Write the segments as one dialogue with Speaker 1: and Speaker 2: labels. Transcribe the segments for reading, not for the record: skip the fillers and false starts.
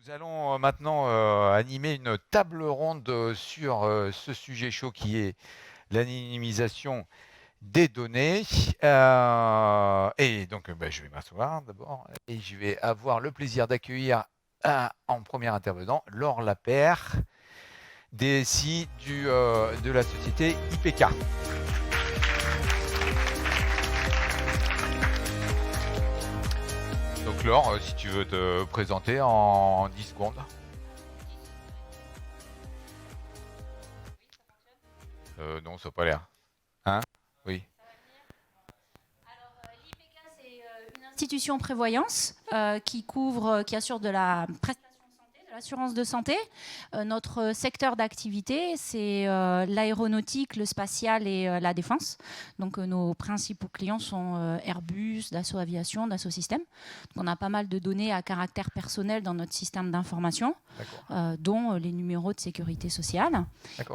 Speaker 1: Nous allons maintenant animer une table ronde sur ce sujet chaud qui est l'anonymisation des données. Et donc, je vais m'asseoir d'abord et je vais avoir le plaisir d'accueillir en premier intervenant Laure Lapère, DSI de la société IPK. Donc Laure, si tu veux te présenter en 10 secondes. Non, ça n'a pas l'air. Hein? Oui.
Speaker 2: Une institution prévoyance qui assure de la prestation de santé, de l'assurance de santé. Notre secteur d'activité, c'est l'aéronautique, le spatial et la défense. Donc nos principaux clients sont Airbus, Dassault Aviation, Dassault Systèmes. Donc, on a pas mal de données à caractère personnel dans notre système d'information, dont les numéros de sécurité sociale.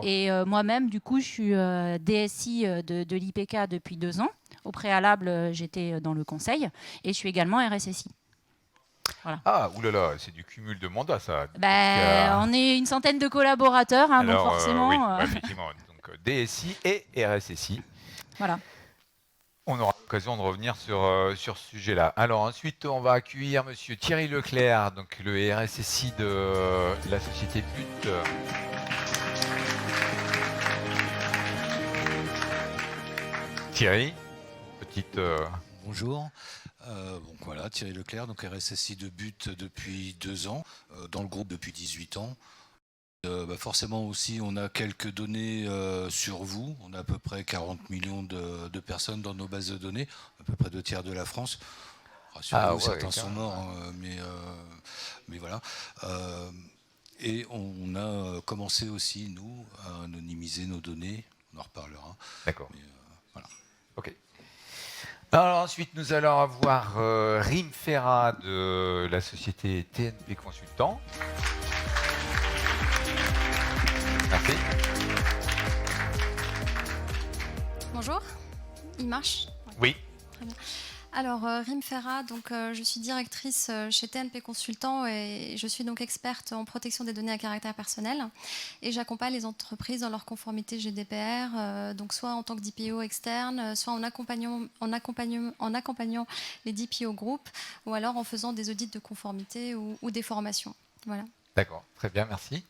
Speaker 2: Et moi-même, du coup, je suis DSI de l'IPK depuis 2 ans. Au préalable, j'étais dans le conseil et je suis également RSSI. Voilà.
Speaker 1: Ah, oulala, c'est du cumul de mandats, ça.
Speaker 2: On est une centaine de collaborateurs, donc forcément...
Speaker 1: oui, effectivement. Donc, DSI et RSSI.
Speaker 2: Voilà.
Speaker 1: On aura l'occasion de revenir sur ce sujet-là. Alors ensuite, on va accueillir Monsieur Thierry Leclerc, donc le RSSI de la société BUT. Thierry, petite...
Speaker 3: Bonjour. Donc voilà, Thierry Leclerc, donc RSSI de BUT depuis 2 ans, dans le groupe depuis 18 ans. Forcément aussi, on a quelques données sur vous. On a à peu près 40 millions de personnes dans nos bases de données, à peu près 2/3 de la France. Rassurez-vous, certains sont morts, mais voilà. Et on a commencé aussi, nous, à anonymiser nos données. On en reparlera.
Speaker 1: D'accord.
Speaker 3: Voilà.
Speaker 1: Ok. Alors ensuite, nous allons avoir Rim Ferrat de la société TNP Consultant. Merci.
Speaker 4: Bonjour, il marche?
Speaker 1: Oui.
Speaker 4: Très bien. Alors, Rim Ferrat, donc, je suis directrice chez TNP Consultant et je suis donc experte en protection des données à caractère personnel. Et j'accompagne les entreprises dans leur conformité GDPR, donc soit en tant que DPO externe, soit en accompagnant les DPO groupes, ou alors en faisant des audits de conformité ou des formations. Voilà.
Speaker 1: D'accord, très bien, merci.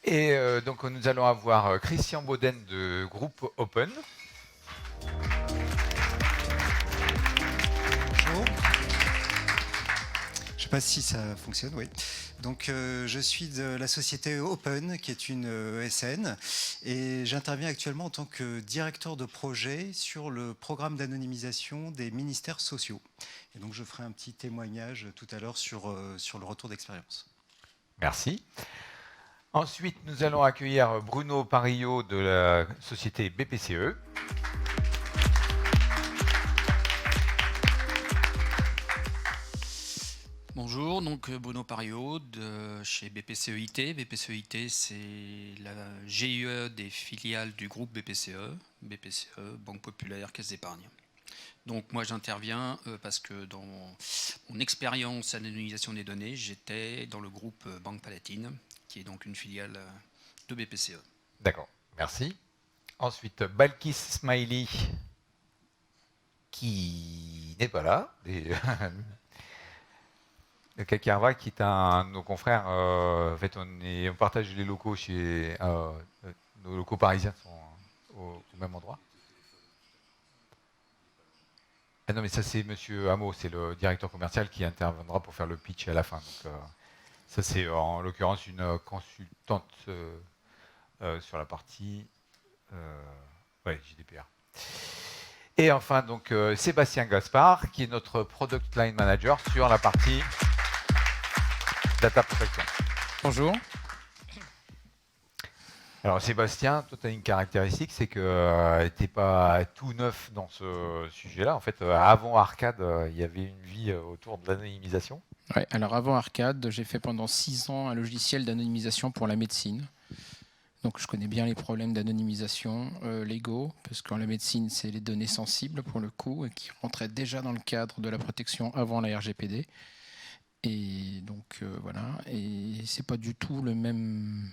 Speaker 1: Et donc nous allons avoir Christian Bauden de Groupe Open.
Speaker 5: Bonjour. Je ne sais pas si ça fonctionne, oui. Donc je suis de la société Open, qui est une ESN, et j'interviens actuellement en tant que directeur de projet sur le programme d'anonymisation des ministères sociaux. Et donc je ferai un petit témoignage tout à l'heure sur le retour d'expérience.
Speaker 1: Merci. Ensuite, nous allons accueillir Bruno Parillot de la société BPCE.
Speaker 6: Bonjour, donc Bruno Parillot de chez BPCE-IT. BPCE-IT, c'est la GIE des filiales du groupe BPCE. BPCE, Banque Populaire, Caisse d'Épargne. Donc moi j'interviens parce que dans mon expérience à l'anonymisation des données, j'étais dans le groupe Banque Palatine, qui est donc une filiale de BPCE.
Speaker 1: D'accord, merci. Ensuite, Balkis Smiley, qui n'est pas là. Kakarva, qui est un de nos confrères. En fait, on partage les locaux chez... nos locaux parisiens sont au même endroit. Ah non, mais ça c'est Monsieur Hameau, c'est le directeur commercial qui interviendra pour faire le pitch à la fin. Donc, ça c'est en l'occurrence une consultante sur la partie GDPR. Et enfin donc Sébastien Gaspard, qui est notre Product Line Manager sur la partie Data Protection.
Speaker 7: Bonjour.
Speaker 1: Alors Sébastien, toi tu as une caractéristique, c'est que tu n'es pas tout neuf dans ce sujet-là. En fait, avant Arcade, il y avait une vie autour de l'anonymisation.
Speaker 7: Ouais, alors avant Arcade, j'ai fait pendant 6 ans un logiciel d'anonymisation pour la médecine. Donc je connais bien les problèmes d'anonymisation légaux, parce qu'en la médecine, c'est les données sensibles pour le coup, et qui rentraient déjà dans le cadre de la protection avant la RGPD. Et donc voilà, et c'est pas du tout les mêmes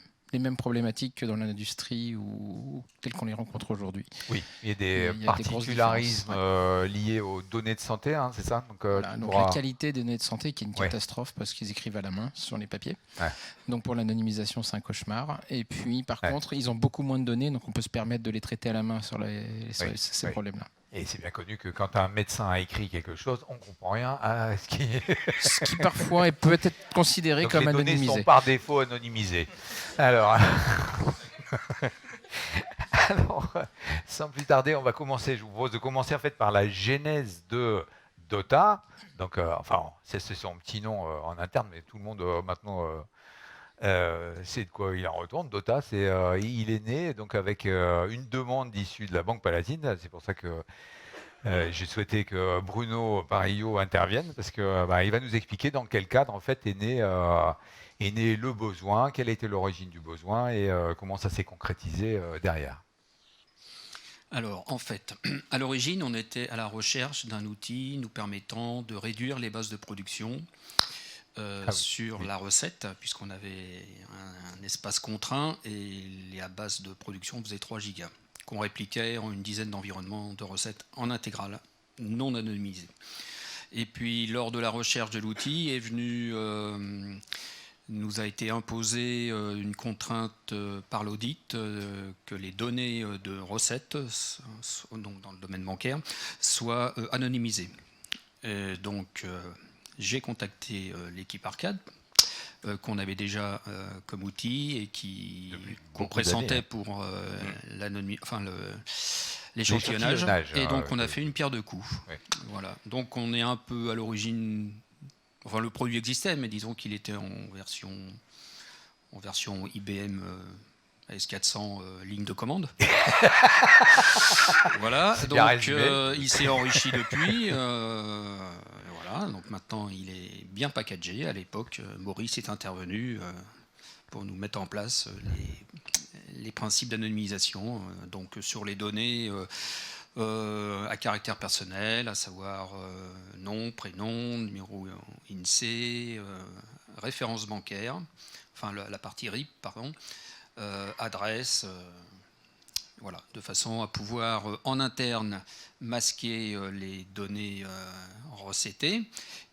Speaker 7: problématiques que dans l'industrie ou telles qu'on les rencontre aujourd'hui.
Speaker 1: Oui, il y a des
Speaker 7: Il y a des grosses
Speaker 1: particularismes
Speaker 7: différences,
Speaker 1: liés aux données de santé, hein, c'est ça? Donc,
Speaker 7: Voilà,
Speaker 1: tu
Speaker 7: donc
Speaker 1: pourras-
Speaker 7: la qualité des données de santé qui est une
Speaker 1: Ouais.
Speaker 7: catastrophe parce qu'ils écrivent à la main sur les papiers.
Speaker 1: Ouais.
Speaker 7: Donc pour l'anonymisation, c'est un cauchemar. Et puis par
Speaker 1: Ouais.
Speaker 7: contre, ils ont beaucoup moins de données, donc on peut se permettre de les traiter à la main sur ces
Speaker 1: Oui.
Speaker 7: problèmes-là.
Speaker 1: Et c'est bien connu que quand un médecin a écrit quelque chose, on ne comprend rien à ce qui est...
Speaker 7: Ce qui parfois peut être considéré
Speaker 1: Donc
Speaker 7: comme
Speaker 1: les données
Speaker 7: anonymisé.
Speaker 1: sont par défaut anonymisées. Alors, sans plus tarder, on va commencer. Je vous propose de commencer en fait par la genèse de Dota. Donc, c'est son petit nom en interne, mais tout le monde maintenant sait de quoi il en retourne. Dota, il est né donc avec une demande issue de la Banque Palatine. C'est pour ça que j'ai souhaité que Bruno Parillot intervienne parce que il va nous expliquer dans quel cadre en fait est né le besoin, quelle a été l'origine du besoin et comment ça s'est concrétisé derrière.
Speaker 6: Alors, en fait, à l'origine, on était à la recherche d'un outil nous permettant de réduire les bases de production sur la recette, puisqu'on avait un espace contraint et la base de production faisait 3 gigas, qu'on répliquait en une dizaine d'environnements de recettes en intégrale, non anonymisés. Et puis, lors de la recherche de l'outil, est venu... nous a été imposé une contrainte par l'audit que les données de recettes, donc dans le domaine bancaire, soient anonymisées. Et donc, j'ai contacté l'équipe Arcade, qu'on avait déjà comme outil et qu'on pressentait pour l'échantillonnage. Et donc, on a fait une pierre deux coups.
Speaker 1: Ouais.
Speaker 6: Voilà. Donc, on est un peu à l'origine... Enfin, le produit existait, mais disons qu'il était en version IBM AS400 ligne de commande. Voilà, donc il s'est enrichi depuis. Voilà, donc maintenant il est bien packagé. À l'époque, Maurice est intervenu pour nous mettre en place les principes d'anonymisation, donc sur les données à caractère personnel, à savoir nom, prénom, numéro INSEE, référence bancaire, enfin la partie RIP, pardon, adresse, voilà, de façon à pouvoir en interne masquer les données recettées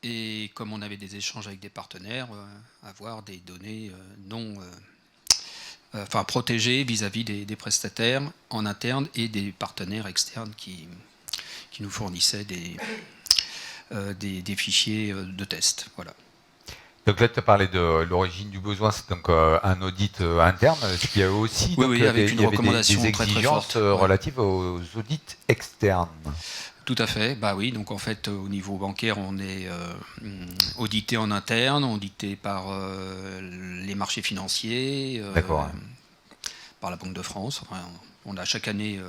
Speaker 6: et comme on avait des échanges avec des partenaires, avoir des données protégées vis-à-vis des prestataires en interne et des partenaires externes qui nous fournissaient des fichiers de test. Voilà.
Speaker 1: Donc là, tu as parlé de l'origine du besoin, c'est donc un audit interne. Est-ce qu'il y a aussi
Speaker 6: avec une recommandation
Speaker 1: des
Speaker 6: très
Speaker 1: exigences
Speaker 6: forte,
Speaker 1: relatives aux audits externes?
Speaker 6: Tout à fait, bah oui, donc en fait au niveau bancaire on est audité en interne, audité par les marchés financiers, par la Banque de France. Enfin, on a chaque année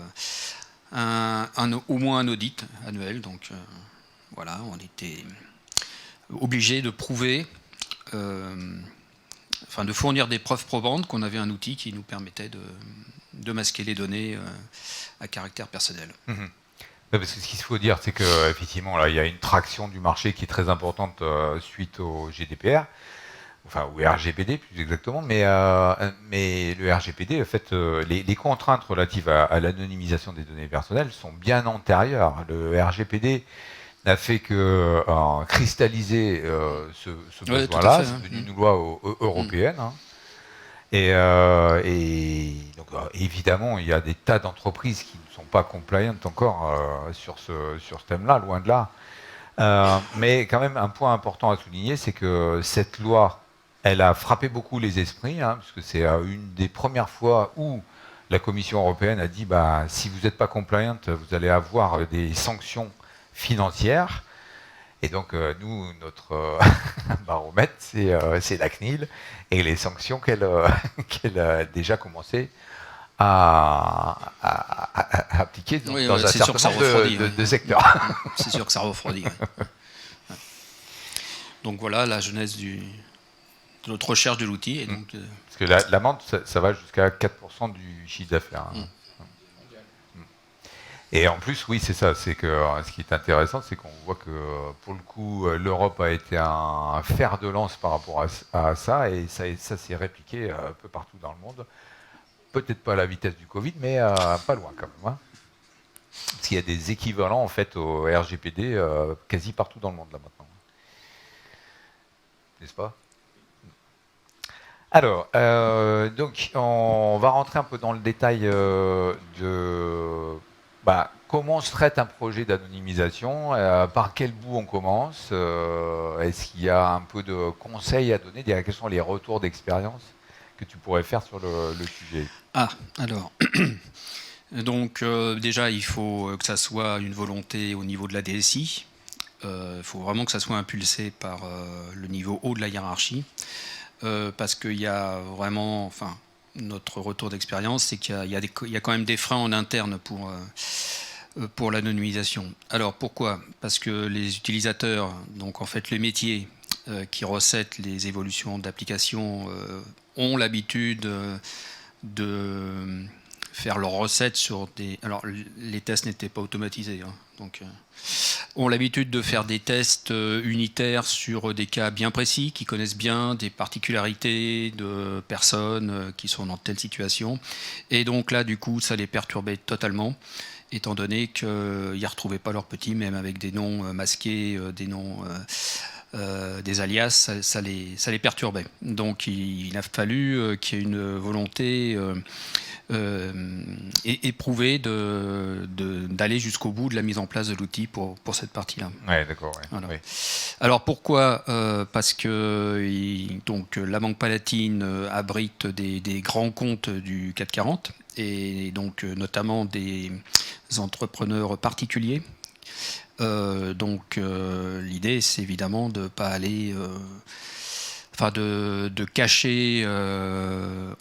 Speaker 6: au moins un audit annuel, donc voilà, on était obligé de prouver, de fournir des preuves probantes qu'on avait un outil qui nous permettait de masquer les données à caractère personnel.
Speaker 1: Mmh. Parce que ce qu'il faut dire, c'est qu'effectivement, là, il y a une traction du marché qui est très importante suite au GDPR, enfin au RGPD plus exactement, mais le RGPD, en fait, les contraintes relatives à l'anonymisation des données personnelles sont bien antérieures. Le RGPD n'a fait que cristalliser ce besoin-là, c'est devenu une loi européenne. Hein. Et donc, évidemment, il y a des tas d'entreprises qui ne sont pas compliant encore sur ce thème-là, loin de là. Mais quand même, un point important à souligner, c'est que cette loi, elle a frappé beaucoup les esprits, hein, parce que c'est une des premières fois où la Commission européenne a dit si vous n'êtes pas compliant, vous allez avoir des sanctions financières. Et donc, nous, notre baromètre, c'est la CNIL et les sanctions qu'elle a déjà commencé à appliquer dans un certain nombre de secteurs.
Speaker 6: C'est sûr que ça refroidit. Ouais. Donc voilà la genèse de notre recherche de l'outil. Et donc,
Speaker 1: parce que l'amende, ça va jusqu'à 4% du chiffre d'affaires. Hein. Et en plus, oui, c'est ça. C'est que ce qui est intéressant, c'est qu'on voit que pour le coup, l'Europe a été un fer de lance par rapport à ça, et ça s'est répliqué un peu partout dans le monde. Peut-être pas à la vitesse du Covid, mais pas loin quand même. Hein. Parce qu'il y a des équivalents en fait au RGPD quasi partout dans le monde là maintenant. N'est-ce pas? Alors, donc, on va rentrer un peu dans le détail de comment se traite un projet d'anonymisation, par quel bout on commence, est-ce qu'il y a un peu de conseils à donner, quels sont les retours d'expérience que tu pourrais faire sur le sujet?
Speaker 6: Ah, alors, donc déjà, il faut que ça soit une volonté au niveau de la DSI. Il faut vraiment que ça soit impulsé par le niveau haut de la hiérarchie. Parce qu'il y a vraiment, enfin, notre retour d'expérience, c'est qu'il y a quand même des freins en interne pour l'anonymisation. Alors pourquoi? Parce que les utilisateurs, donc en fait les métiers qui recettent les évolutions d'applications, ont l'habitude de faire leurs recettes sur des... Alors les tests n'étaient pas automatisés, hein, donc... ont l'habitude de faire des tests unitaires sur des cas bien précis, qui connaissent bien des particularités de personnes qui sont dans telle situation. Et donc là, du coup, ça les perturbait totalement, étant donné qu'ils ne retrouvaient pas leurs petits, même avec des noms masqués, des noms... des alias, ça les perturbait. Donc il a fallu qu'il y ait une volonté éprouvée d'aller jusqu'au bout de la mise en place de l'outil pour cette partie-là.
Speaker 1: Ouais, d'accord. Ouais.
Speaker 6: Voilà.
Speaker 1: Oui.
Speaker 6: Alors pourquoi? Parce que donc, la Banque Palatine abrite des grands comptes du CAC 40 et donc notamment des entrepreneurs particuliers. Donc l'idée, c'est évidemment de ne pas aller... de cacher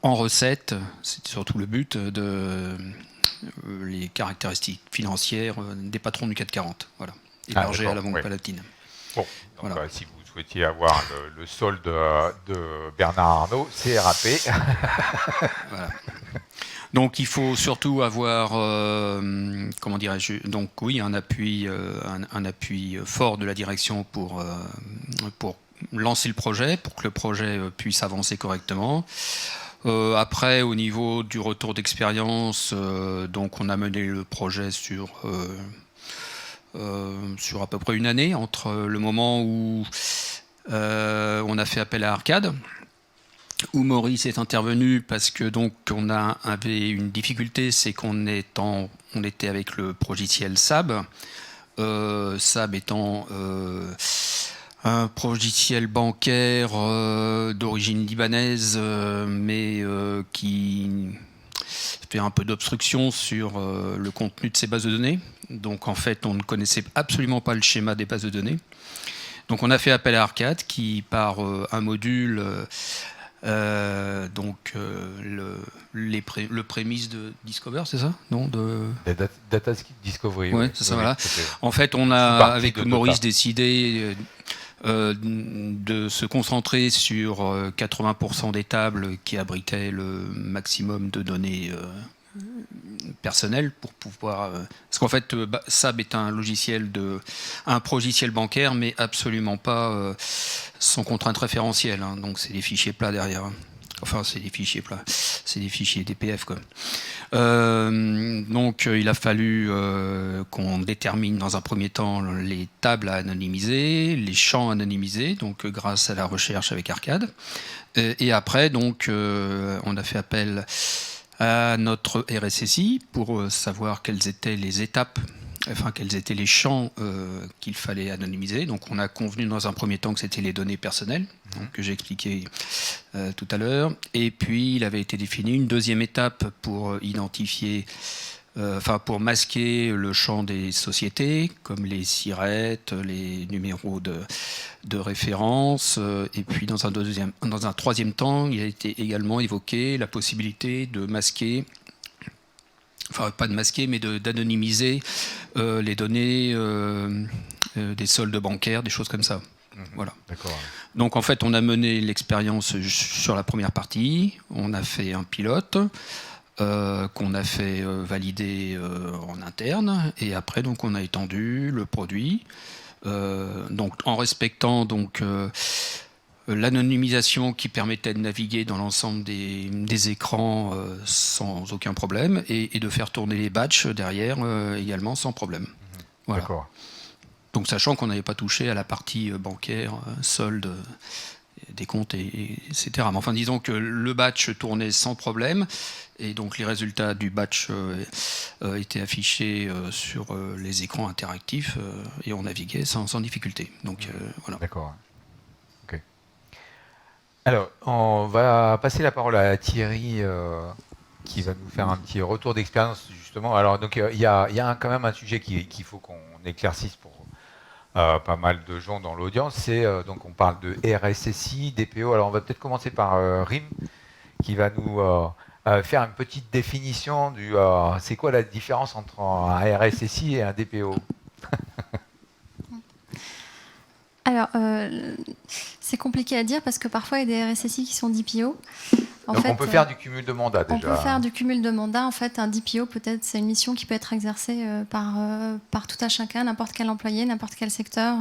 Speaker 6: en recette, c'est surtout le but, les caractéristiques financières des patrons du CAC 40, voilà, hébergés à la Banque Palatine.
Speaker 1: Bon, donc,
Speaker 6: voilà.
Speaker 1: Si vous souhaitiez avoir le solde de Bernard Arnault, c'est RAP.
Speaker 6: Voilà. Donc il faut surtout avoir, comment dirais-je, donc oui, un appui fort de la direction pour lancer le projet, pour que le projet puisse avancer correctement. Après, au niveau du retour d'expérience, donc on a mené le projet sur à peu près une année, entre le moment où on a fait appel à Arcade, où Maurice est intervenu parce que donc on avait une difficulté, c'est qu'on était avec le logiciel SAB. SAB étant un logiciel bancaire d'origine libanaise, mais qui fait un peu d'obstruction sur le contenu de ces bases de données. Donc en fait, on ne connaissait absolument pas le schéma des bases de données. Donc on a fait appel à Arcade qui, par un module... le prémisse de Discover, c'est ça? Non,
Speaker 1: Data Discovery.
Speaker 6: Ouais, c'est ça, voilà. En fait, on a, avec Maurice, décidé de se concentrer sur 80% des tables qui abritaient le maximum de données personnelles pour pouvoir... parce qu'en fait, SAB est un logiciel bancaire, mais absolument pas sans contrainte référentielle. Hein, donc c'est des fichiers plats derrière. Hein. Enfin, c'est des fichiers plats. C'est des fichiers DPF, quoi. Donc il a fallu qu'on détermine dans un premier temps les tables à anonymiser, les champs anonymisés, donc grâce à la recherche avec Arcade. Et après, donc, on a fait appel à notre RSSI pour savoir quelles étaient les étapes, enfin quels étaient les champs qu'il fallait anonymiser. Donc on a convenu dans un premier temps que c'était les données personnelles, donc, que j'ai expliqué tout à l'heure. Et puis il avait été défini une deuxième étape pour identifier, pour masquer le champ des sociétés, comme les sirettes, les numéros de référence. Et puis dans un troisième temps, il a été également évoqué la possibilité de masquer, enfin pas de masquer, mais d'anonymiser les données des soldes bancaires, des choses comme ça. Voilà.
Speaker 1: D'accord.
Speaker 6: Donc en fait, on a mené l'expérience sur la première partie, on a fait un pilote. qu'on a fait valider en interne, et après donc on a étendu le produit, donc en respectant donc l'anonymisation qui permettait de naviguer dans l'ensemble des écrans sans aucun problème, et de faire tourner les batchs derrière également sans problème. Voilà.
Speaker 1: D'accord.
Speaker 6: Donc sachant qu'on n'avait pas touché à la partie bancaire, solde des comptes, etc. Mais enfin, disons que le batch tournait sans problème, et donc les résultats du batch étaient affichés sur les écrans interactifs, et on naviguait sans difficulté. Donc voilà.
Speaker 1: D'accord. Ok. Alors, on va passer la parole à Thierry, qui va nous faire un petit retour d'expérience, justement. Alors, donc, il y a quand même un sujet qu'il faut qu'on éclaircisse pour pas mal de gens dans l'audience. C'est donc on parle de RSSI, DPO. Alors, on va peut-être commencer par Rim, qui va nous faire une petite définition du c'est quoi la différence entre un RSSI et un DPO.
Speaker 4: Alors, c'est compliqué à dire parce que parfois il y a des RSSI qui sont DPO.
Speaker 1: Donc on peut faire du cumul de mandat déjà.
Speaker 4: On peut faire du cumul de mandat. En fait, un DPO, peut-être, c'est une mission qui peut être exercée par tout à chacun, n'importe quel employé, n'importe quel secteur.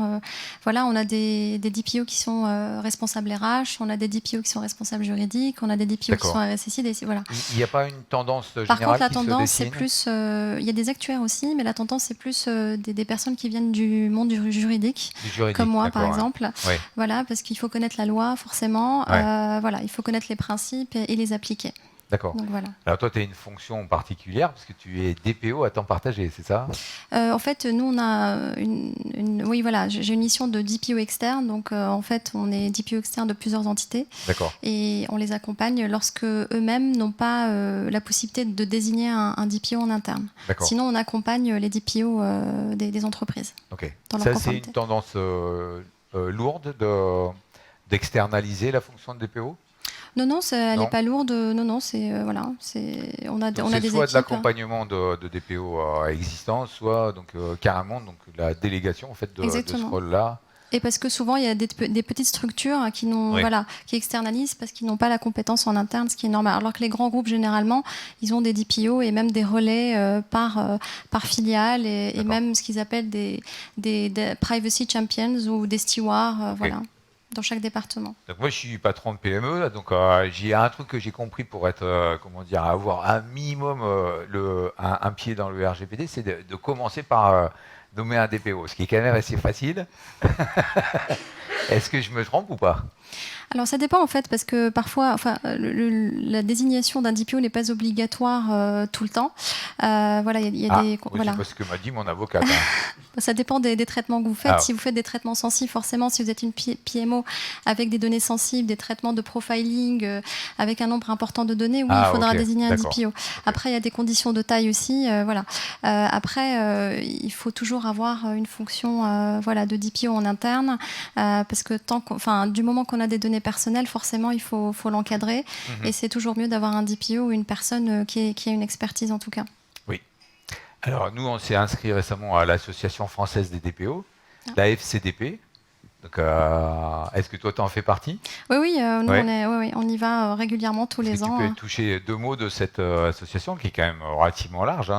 Speaker 4: Voilà, on a des DPO qui sont responsables RH, on a des DPO qui sont responsables juridiques, on a des DPO qui sont RSSI. Voilà.
Speaker 1: Il n'y a pas une tendance générale?
Speaker 4: Par contre, la
Speaker 1: qui se
Speaker 4: tendance, c'est
Speaker 1: dessine?
Speaker 4: plus... il y a des actuaires aussi, mais la tendance, c'est plus des personnes qui viennent du monde du juridique, comme moi, par exemple.
Speaker 1: Ouais.
Speaker 4: Voilà, parce qu'il faut connaître la loi, forcément.
Speaker 1: Ouais.
Speaker 4: Voilà, il faut connaître les principes et les appliquer.
Speaker 1: D'accord.
Speaker 4: Donc voilà.
Speaker 1: Alors toi, tu as une fonction particulière parce que tu es DPO à temps partagé, c'est ça?
Speaker 4: En fait, nous, on a oui, voilà, j'ai une mission de DPO externe. Donc, en fait, on est DPO externe de plusieurs entités.
Speaker 1: D'accord.
Speaker 4: Et on les accompagne lorsque eux-mêmes n'ont pas la possibilité de désigner un DPO en interne.
Speaker 1: D'accord.
Speaker 4: Sinon, on accompagne les DPO des entreprises.
Speaker 1: Ok.
Speaker 4: Dans leur
Speaker 1: Ça, c'est
Speaker 4: conformité.
Speaker 1: une tendance lourde d'externaliser la fonction de DPO?
Speaker 4: Non, non, elle
Speaker 1: Non.
Speaker 4: n'est pas lourde. Non, non, c'est voilà, on a
Speaker 1: Donc
Speaker 4: on a
Speaker 1: c'est
Speaker 4: des
Speaker 1: soit
Speaker 4: équipes.
Speaker 1: de l'accompagnement de DPO existants, soit donc carrément donc la délégation en fait de ce
Speaker 4: Exactement.
Speaker 1: rôle-là.
Speaker 4: Et parce que souvent, il y a des petites structures qui,
Speaker 1: Oui.
Speaker 4: voilà, qui externalisent parce qu'ils n'ont pas la compétence en interne, ce qui est normal. Alors que les grands groupes, généralement, ils ont des DPO et même des relais par filiale et
Speaker 1: D'accord.
Speaker 4: même ce qu'ils appellent des privacy champions ou des stewards, voilà, dans chaque département.
Speaker 1: Donc moi je suis patron de PME, là, donc j'ai un truc que j'ai compris pour être comment dire, avoir un minimum un pied dans le RGPD, c'est de commencer par nommer un DPO, ce qui est quand même assez facile. Est-ce que je me trompe ou pas?
Speaker 4: Alors ça dépend en fait parce que parfois, enfin, la désignation d'un DPO n'est pas obligatoire tout le temps. Voilà, il y a des
Speaker 1: oui,
Speaker 4: voilà.
Speaker 1: c'est ce que m'a dit mon avocate.
Speaker 4: Ça dépend des traitements que vous faites.
Speaker 1: Ah.
Speaker 4: Si vous faites des traitements sensibles, forcément, si vous êtes une PMO avec des données sensibles, des traitements de profiling avec un nombre important de données, oui, il faudra désigner un DPO. Après, il y a des conditions de taille aussi. Voilà. Après, il faut toujours avoir une fonction voilà, de DPO en interne parce que du moment qu'on a des données personnelles, forcément, il faut l'encadrer. Et c'est toujours mieux d'avoir un DPO ou une personne qui a une expertise en tout cas.
Speaker 1: Alors, nous, on s'est inscrit récemment à l'Association française des DPO, la FCDP. Donc, est-ce que toi, tu en fais partie?
Speaker 4: Oui, nous, on y va régulièrement tous les ans.
Speaker 1: Tu peux toucher deux mots de cette association qui est quand même relativement large.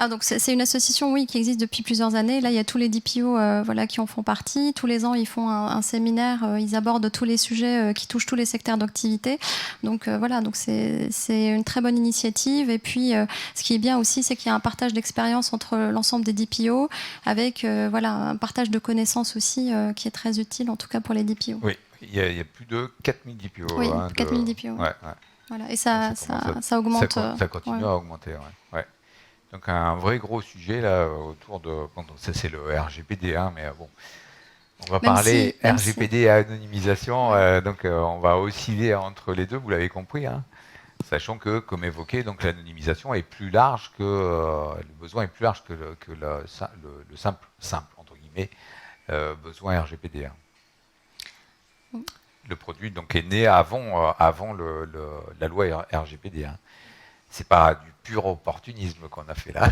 Speaker 4: Donc c'est une association, oui, qui existe depuis plusieurs années. Là, il y a tous les DPO voilà, qui en font partie. Tous les ans, ils font un séminaire. Ils abordent tous les sujets qui touchent tous les secteurs d'activité. Donc voilà, donc c'est une très bonne initiative. Et puis, ce qui est bien aussi, c'est qu'il y a un partage d'expérience entre l'ensemble des DPO avec voilà, un partage de connaissances aussi qui est très utile, en tout cas pour les DPO.
Speaker 1: Oui, il y a plus de 4000 DPO.
Speaker 4: Oui, 4000 DPO.
Speaker 1: Ouais.
Speaker 4: Voilà. Et ça augmente.
Speaker 1: Ça continue à augmenter, ouais. Donc un vrai gros sujet là autour de... Bon, ça c'est le RGPD, mais bon, on va parler RGPD et anonymisation, donc on va osciller entre les deux, vous l'avez compris, sachant que, comme évoqué, donc l'anonymisation est plus large que... le besoin est plus large que le simple, entre guillemets, besoin RGPD. Le produit donc est né avant la loi RGPD. C'est pas du pur opportunisme qu'on a fait là.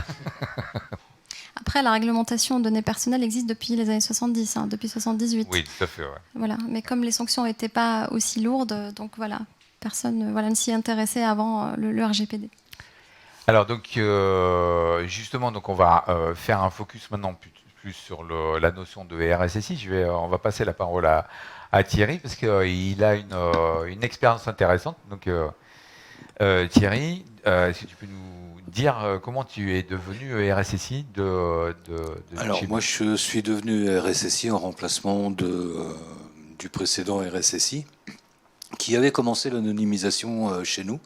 Speaker 4: Après, la réglementation de données personnelles existe depuis les années 70, depuis 78.
Speaker 1: Oui, tout à fait. Ouais.
Speaker 4: Voilà. Mais comme les sanctions n'étaient pas aussi lourdes, donc voilà. personne ne s'y intéressait avant le RGPD.
Speaker 1: Alors donc justement, donc on va faire un focus maintenant plus sur la notion de RSSI. On va passer la parole à Thierry parce qu'il a une expérience intéressante. Donc Thierry, est-ce que tu peux nous dire comment tu es devenu RSSI
Speaker 3: Alors
Speaker 1: chez
Speaker 3: moi je suis devenu RSSI en remplacement du précédent RSSI qui avait commencé l'anonymisation chez nous.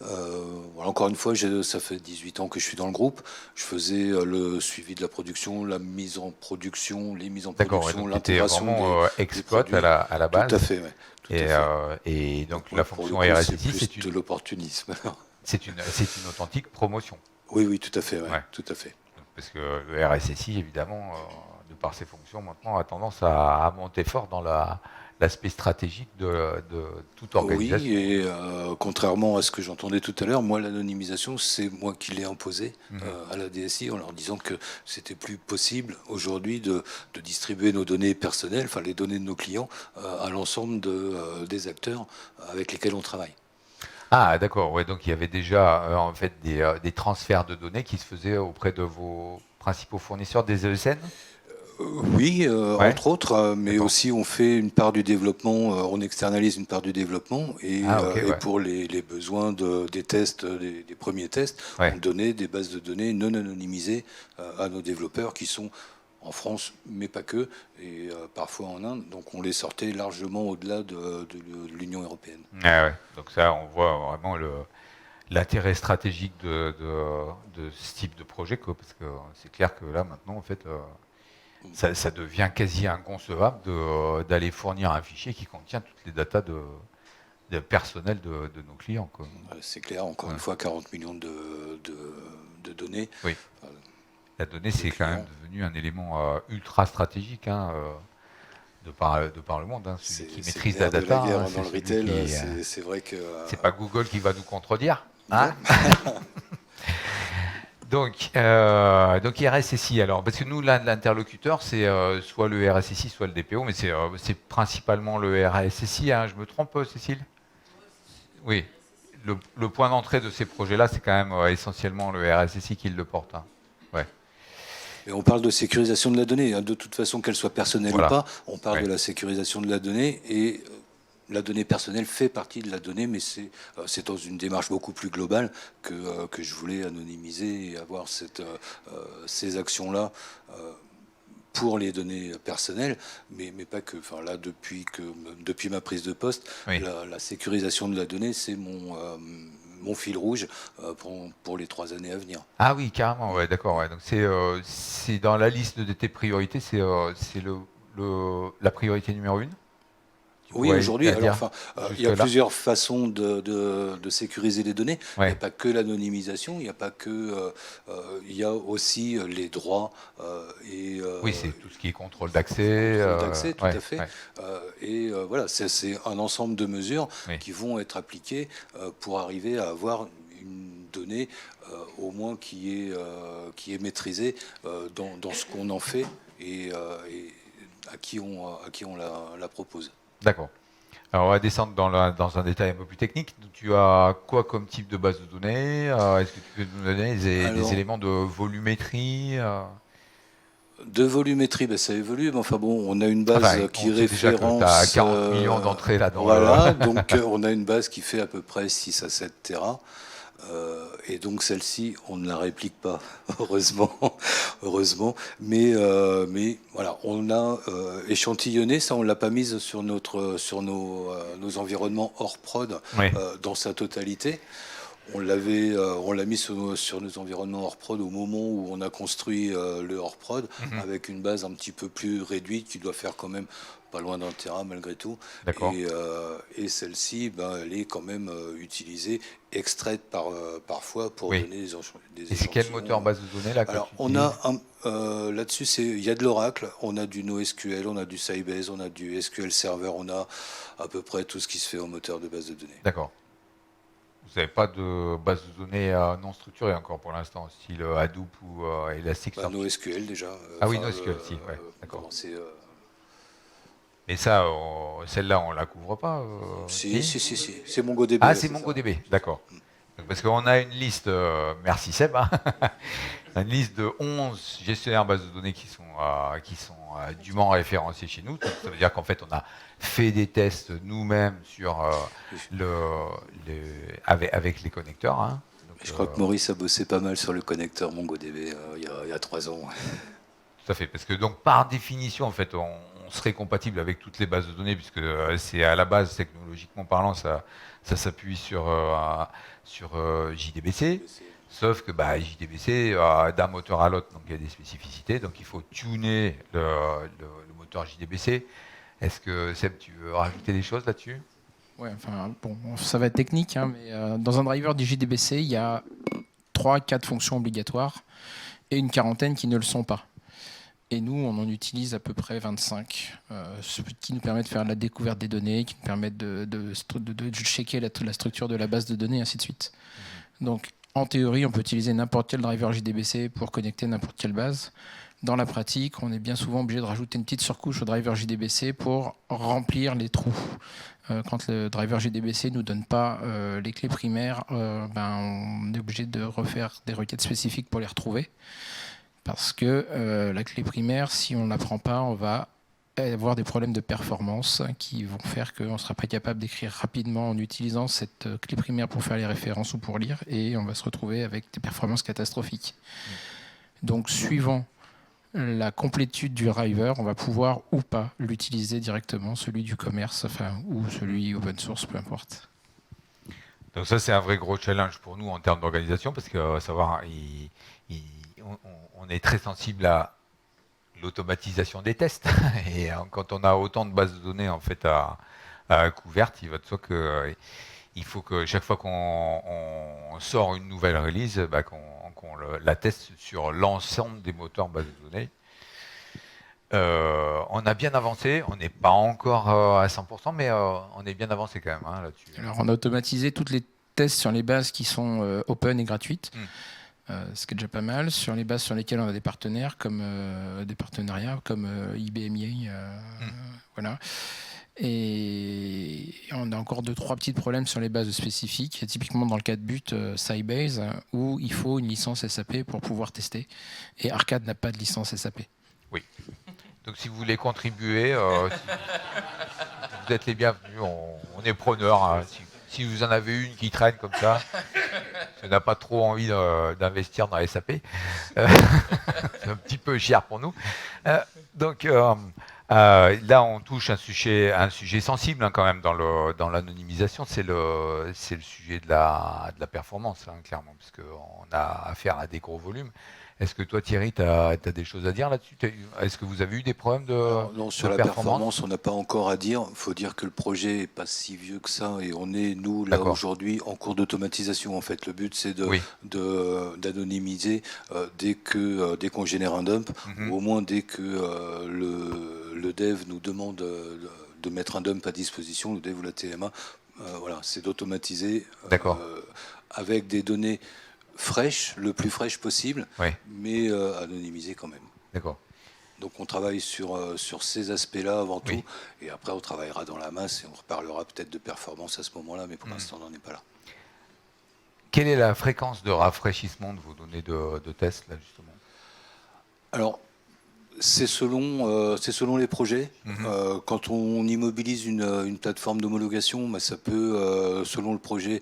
Speaker 3: Voilà, encore une fois, ça fait 18 ans que je suis dans le groupe. Je faisais le suivi de la production, la mise en production, les mises en production, l'intégration
Speaker 1: vraiment exploite
Speaker 3: produits.
Speaker 1: à la base.
Speaker 3: Tout à fait, ouais.
Speaker 1: Et donc la fonction
Speaker 3: RSSI,
Speaker 1: RSSI,
Speaker 3: c'est de l'opportunisme.
Speaker 1: C'est une authentique promotion.
Speaker 3: Oui, tout à fait,
Speaker 1: ouais.
Speaker 3: Tout à fait.
Speaker 1: Parce que le RSSI, évidemment, de par ses fonctions maintenant, a tendance à monter fort dans l'aspect stratégique de toute organisation.
Speaker 3: Oui, et contrairement à ce que j'entendais tout à l'heure, moi, l'anonymisation, c'est moi qui l'ai imposé à la DSI en leur disant que c'était plus possible aujourd'hui de distribuer nos données personnelles, enfin les données de nos clients, à l'ensemble des acteurs avec lesquels on travaille.
Speaker 1: Ah, d'accord. Ouais, donc il y avait déjà en fait des transferts de données qui se faisaient auprès de vos principaux fournisseurs des ESN.
Speaker 3: Oui, entre autres, mais aussi on fait une part du développement, on externalise une part du développement et pour les besoins des tests, des premiers tests, on donnait des bases de données non anonymisées à nos développeurs qui sont en France, mais pas que, et parfois en Inde. Donc on les sortait largement au-delà de l'Union européenne.
Speaker 1: Ah ouais. Donc ça, on voit vraiment l'intérêt stratégique de ce type de projet, quoi, parce que c'est clair que là maintenant, en fait, ça devient quasi inconcevable d'aller fournir un fichier qui contient toutes les datas de personnel de nos clients, quoi.
Speaker 3: C'est clair, encore une fois, 40 millions de données.
Speaker 1: Oui. La donnée, c'est quand même devenu un élément ultra stratégique de par le monde. Celui qui maîtrise la data,
Speaker 3: dans le retail, c'est vrai que...
Speaker 1: C'est pas Google qui va nous contredire. Hein. Donc RSSI, alors, parce que nous, l'interlocuteur, c'est soit le RSSI, soit le DPO, mais c'est principalement le RSSI, hein, je me trompe, Cécile? Oui. Le point d'entrée de ces projets-là, c'est quand même essentiellement le RSSI qui le porte. Hein. Ouais.
Speaker 3: Et on parle de sécurisation de la donnée, hein, de toute façon, qu'elle soit personnelle ou pas, on parle de la sécurisation de la donnée, et la donnée personnelle fait partie de la donnée, mais c'est dans une démarche beaucoup plus globale que je voulais anonymiser et avoir ces actions-là pour les données personnelles, mais pas que. Enfin, là, depuis ma prise de poste, la sécurisation de la donnée, c'est mon fil rouge pour les 3 années à venir.
Speaker 1: Ah oui, carrément, ouais, d'accord. Ouais. Donc c'est dans la liste de tes priorités, c'est la priorité numéro 1.
Speaker 3: Oui, aujourd'hui, il y a plusieurs façons de sécuriser les données. Il n'y a pas que l'anonymisation, il n'y a pas que... il y a aussi les droits
Speaker 1: oui, c'est tout ce qui est contrôle d'accès.
Speaker 3: Tout à fait. Et voilà, c'est un ensemble de mesures qui vont être appliquées pour arriver à avoir une donnée au moins qui est maîtrisée dans ce qu'on en fait et à qui on la propose.
Speaker 1: D'accord. Alors on va descendre dans un détail un peu plus technique. Tu as quoi comme type de base de données? Est-ce que tu peux nous donner des éléments de volumétrie?
Speaker 3: De volumétrie, ça évolue, mais enfin bon, on a une base qui référence...
Speaker 1: Tu as 40 millions d'entrées là-dedans.
Speaker 3: Voilà, donc on a une base qui fait à peu près 6 à 7 Tera. Et donc celle-ci, on ne la réplique pas, heureusement. Mais voilà, on a échantillonné, ça on l'a pas mise sur nos environnements hors prod dans sa totalité. On l'a mis sur nos environnements hors prod au moment où on a construit le hors prod, avec une base un petit peu plus réduite qui doit faire quand même pas loin d'un Tera malgré tout. Et celle-ci, elle est quand même utilisée, extraite parfois pour donner des échantillons.
Speaker 1: Et c'est quel moteur base de données là?
Speaker 3: Alors, on a là-dessus, il y a de l'Oracle, on a du NoSQL, on a du Sybase, on a du SQL Server, on a à peu près tout ce qui se fait en moteur de base de données.
Speaker 1: D'accord. Vous n'avez pas de base de données non structurée encore pour l'instant, style Hadoop ou Elasticsearch?
Speaker 3: NoSQL déjà.
Speaker 1: Oui, NoSQL, si, d'accord. Mais ça, celle-là, on la couvre pas.
Speaker 3: Si, c'est MongoDB.
Speaker 1: Ah,
Speaker 3: là,
Speaker 1: c'est
Speaker 3: ça.
Speaker 1: MongoDB, d'accord. Parce qu'on a une liste, merci Seb, hein, une liste de 11 gestionnaires bases de données qui sont dûment référencés chez nous. Ça veut dire qu'en fait, on a fait des tests nous-mêmes sur avec les connecteurs. Hein. Donc,
Speaker 3: Je crois que Maurice a bossé pas mal sur le connecteur MongoDB il y a 3 ans.
Speaker 1: Tout à fait, parce que donc par définition, en fait, on serait compatible avec toutes les bases de données, puisque c'est à la base, technologiquement parlant, ça s'appuie sur JDBC. Sauf que JDBC, d'un moteur à l'autre, donc il y a des spécificités, donc il faut tuner le moteur JDBC. Est-ce que Seb, tu veux rajouter des choses là-dessus?
Speaker 7: Ouais, enfin, bon, ça va être technique, hein, mais dans un driver du JDBC, il y a 3-4 fonctions obligatoires et une quarantaine qui ne le sont pas. Et nous, on en utilise à peu près 25, ce qui nous permet de faire la découverte des données, qui nous permet de checker la structure de la base de données, et ainsi de suite. Donc, en théorie, on peut utiliser n'importe quel driver JDBC pour connecter n'importe quelle base. Dans la pratique, on est bien souvent obligé de rajouter une petite surcouche au driver JDBC pour remplir les trous. Quand le driver JDBC ne nous donne pas les clés primaires, on est obligé de refaire des requêtes spécifiques pour les retrouver. Parce que la clé primaire, si on ne la prend pas, on va avoir des problèmes de performance qui vont faire qu'on ne sera pas capable d'écrire rapidement en utilisant cette clé primaire pour faire les références ou pour lire, et on va se retrouver avec des performances catastrophiques. Donc, suivant la complétude du driver, on va pouvoir ou pas l'utiliser directement, celui du commerce, ou celui open source, peu importe.
Speaker 1: Donc ça, c'est un vrai gros challenge pour nous en termes d'organisation, parce que savoir, on est très sensible à l'automatisation des tests. Et quand on a autant de bases de données en fait à couvertes, il va de soi que il faut que chaque fois qu'on sort une nouvelle release, qu'on la teste sur l'ensemble des moteurs bases de données. On a bien avancé, on n'est pas encore à 100%, mais on est bien avancé quand même là-dessus.
Speaker 7: Alors, on a automatisé toutes les tests sur les bases qui sont open et gratuites. Ce qui est déjà pas mal, sur les bases sur lesquelles on a des partenaires, comme des partenariats comme IBMI, voilà. Et on a encore 2-3 petits problèmes sur les bases spécifiques, typiquement dans le cas de but Sybase, où il faut une licence SAP pour pouvoir tester, et Arcade n'a pas de licence SAP.
Speaker 1: Oui. Donc si vous voulez contribuer, vous êtes les bienvenus, on est preneurs. Hein. Si vous en avez une qui traîne comme ça, si on n'a pas trop envie d'investir dans SAP, c'est un petit peu cher pour nous. Donc là, on touche un sujet sensible hein, quand même dans l'anonymisation, c'est le sujet de la performance, hein, clairement, parce qu'on a affaire à des gros volumes. Est-ce que toi, Thierry, tu as des choses à dire là-dessus? Est-ce que vous avez eu des problèmes
Speaker 3: non, sur la performance, on n'a pas encore à dire. Il faut dire que le projet n'est pas si vieux que ça et on est, nous, là, aujourd'hui, en cours d'automatisation. En fait, le but, c'est d'anonymiser dès qu'on génère un dump, ou au moins dès que le dev nous demande de mettre un dump à disposition, le dev ou la TMA. Voilà, c'est d'automatiser avec des données fraîche, le plus fraîche possible, mais anonymisé quand même.
Speaker 1: D'accord.
Speaker 3: Donc on travaille sur ces aspects-là avant tout, et après on travaillera dans la masse et on reparlera peut-être de performance à ce moment-là, mais pour l'instant on n'en est pas là.
Speaker 1: Quelle est la fréquence de rafraîchissement de vos données de test, là, justement?
Speaker 3: Alors, c'est selon les projets. Quand on immobilise une plateforme d'homologation, ça peut, selon le projet,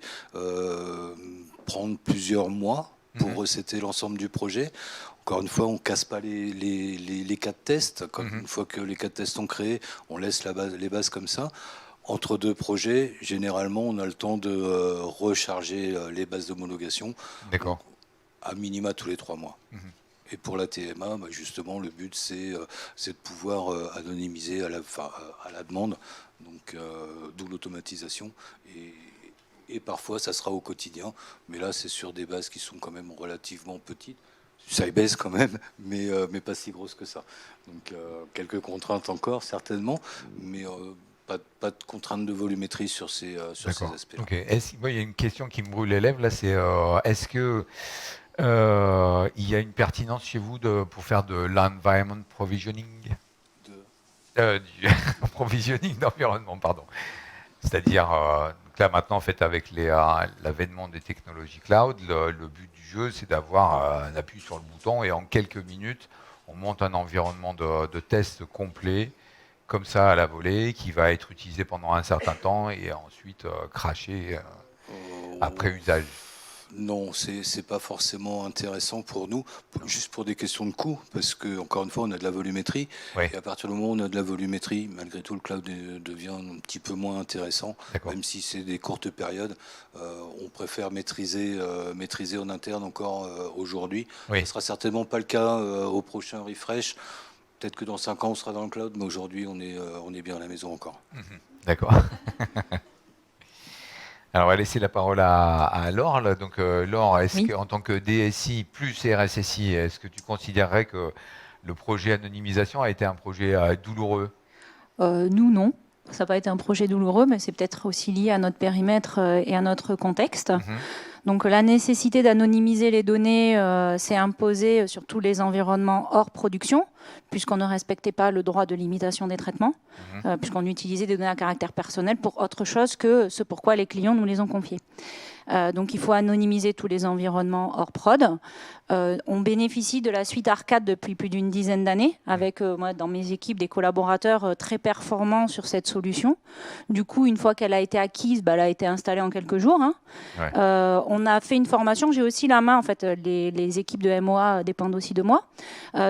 Speaker 3: prendre plusieurs mois pour resetter l'ensemble du projet. Encore une fois, on ne casse pas les cas de test. Une fois que les cas de test sont créés, on laisse les bases comme ça. Entre deux projets, généralement, on a le temps de recharger les bases d'homologation.
Speaker 1: D'accord.
Speaker 3: À minima tous les 3 mois. Et pour la TMA, justement, le but, c'est de pouvoir anonymiser à la demande, donc d'où l'automatisation. Et parfois, ça sera au quotidien, mais là, c'est sur des bases qui sont quand même relativement petites. Sybase quand même, mais pas si grosses que ça. Donc, quelques contraintes encore, certainement, mais pas de contraintes de volumétrie sur ces aspects-là.
Speaker 1: Okay. Il y a une question qui me brûle les lèvres, là, c'est est-ce que il y a une pertinence chez vous pour faire de l'environment provisioning? Du provisioning d'environnement, pardon. C'est-à-dire, donc là maintenant, en fait, avec l'avènement des technologies cloud, le but du jeu, c'est d'avoir un appui sur le bouton et en quelques minutes, on monte un environnement de test complet, comme ça à la volée, qui va être utilisé pendant un certain temps et ensuite craché après usage.
Speaker 3: Non, c'est pas forcément intéressant pour nous, juste pour des questions de coût, parce que encore une fois, on a de la volumétrie,
Speaker 1: Oui.
Speaker 3: et à partir du moment où on a de la volumétrie, malgré tout, le cloud devient un petit peu moins intéressant,
Speaker 1: D'accord.
Speaker 3: même si c'est des courtes périodes. On préfère maîtriser en interne encore aujourd'hui.
Speaker 1: Oui.
Speaker 3: Ce sera certainement pas le cas au prochain refresh. Peut-être que dans 5 ans, on sera dans le cloud, mais aujourd'hui, on est bien à la maison encore.
Speaker 1: D'accord. Alors, on va laisser la parole à Laure. Là. Donc, Laure, est-ce
Speaker 2: Oui.
Speaker 1: qu'en tant que DSI plus RSSI, est-ce que tu considérerais que le projet anonymisation a été un projet douloureux?
Speaker 2: Nous, non. Ça n'a pas été un projet douloureux, mais c'est peut-être aussi lié à notre périmètre et à notre contexte. Donc la nécessité d'anonymiser les données s'est imposée sur tous les environnements hors production, puisqu'on ne respectait pas le droit de limitation des traitements, puisqu'on utilisait des données à caractère personnel pour autre chose que ce pourquoi les clients nous les ont confiées. Donc il faut anonymiser tous les environnements hors prod. On bénéficie de la suite Arcade depuis plus d'une dizaine d'années, avec moi dans mes équipes des collaborateurs très performants sur cette solution. Du coup, une fois qu'elle a été acquise, elle a été installée en quelques jours.
Speaker 1: Ouais.
Speaker 2: On a fait une formation, j'ai aussi la main, en fait, les équipes de MOA dépendent aussi de moi.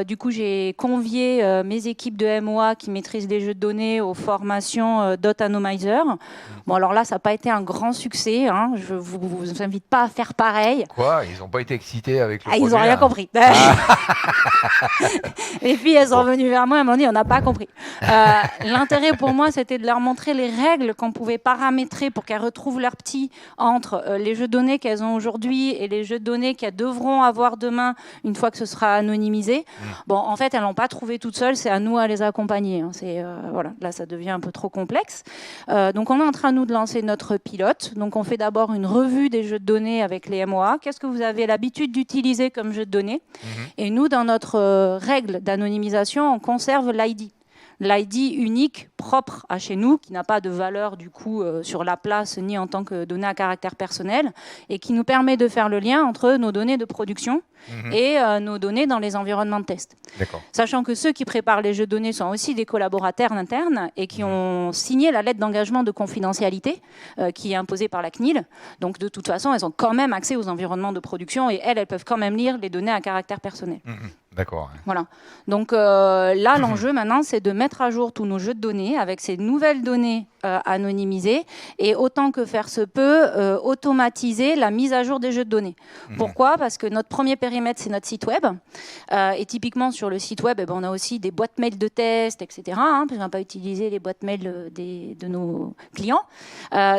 Speaker 2: Du coup, j'ai convié mes équipes de MOA qui maîtrisent les jeux de données aux formations Dotamizer. Bon, alors là, ça n'a pas été un grand succès. Je vous invite pas à faire pareil.
Speaker 1: Quoi? Ils n'ont pas été excités avec le
Speaker 2: Ils
Speaker 1: produit,
Speaker 2: n'ont rien
Speaker 1: là
Speaker 2: compris. Les filles, elles sont venues vers moi, elles m'ont dit, on n'a pas compris. L'intérêt pour moi, c'était de leur montrer les règles qu'on pouvait paramétrer pour qu'elles retrouvent leur petit entre les jeux de données qu'elles ont aujourd'hui et les jeux de données qu'elles devront avoir demain une fois que ce sera anonymisé. Bon, en fait, elles l'ont pas trouvé toutes seules, c'est à nous à les accompagner. Voilà, là, ça devient un peu trop complexe. Donc, on est en train, nous, de lancer notre pilote. Donc, on fait d'abord une revue des jeux de données avec les MOA. Qu'est-ce que vous avez l'habitude d'utiliser comme jeu de données? Et nous, dans notre règle d'anonymisation, on conserve l'ID. L'ID unique, propre à chez nous, qui n'a pas de valeur du coup sur la place ni en tant que donnée à caractère personnel, et qui nous permet de faire le lien entre nos données de production et nos données dans les environnements de test.
Speaker 1: D'accord.
Speaker 2: Sachant que ceux qui préparent les jeux de données sont aussi des collaborateurs internes et qui ont signé la lettre d'engagement de confidentialité qui est imposée par la CNIL. Donc de toute façon, elles ont quand même accès aux environnements de production et elles peuvent quand même lire les données à caractère personnel.
Speaker 1: D'accord.
Speaker 2: Voilà. Donc là, l'enjeu maintenant, c'est de mettre à jour tous nos jeux de données avec ces nouvelles données anonymisées et autant que faire se peut, automatiser la mise à jour des jeux de données. Pourquoi? Parce que notre premier périmètre, c'est notre site web. Et typiquement, sur le site web, on a aussi des boîtes mail de test, etc. Parce qu'on n'a pas utilisé les boîtes mail de nos clients.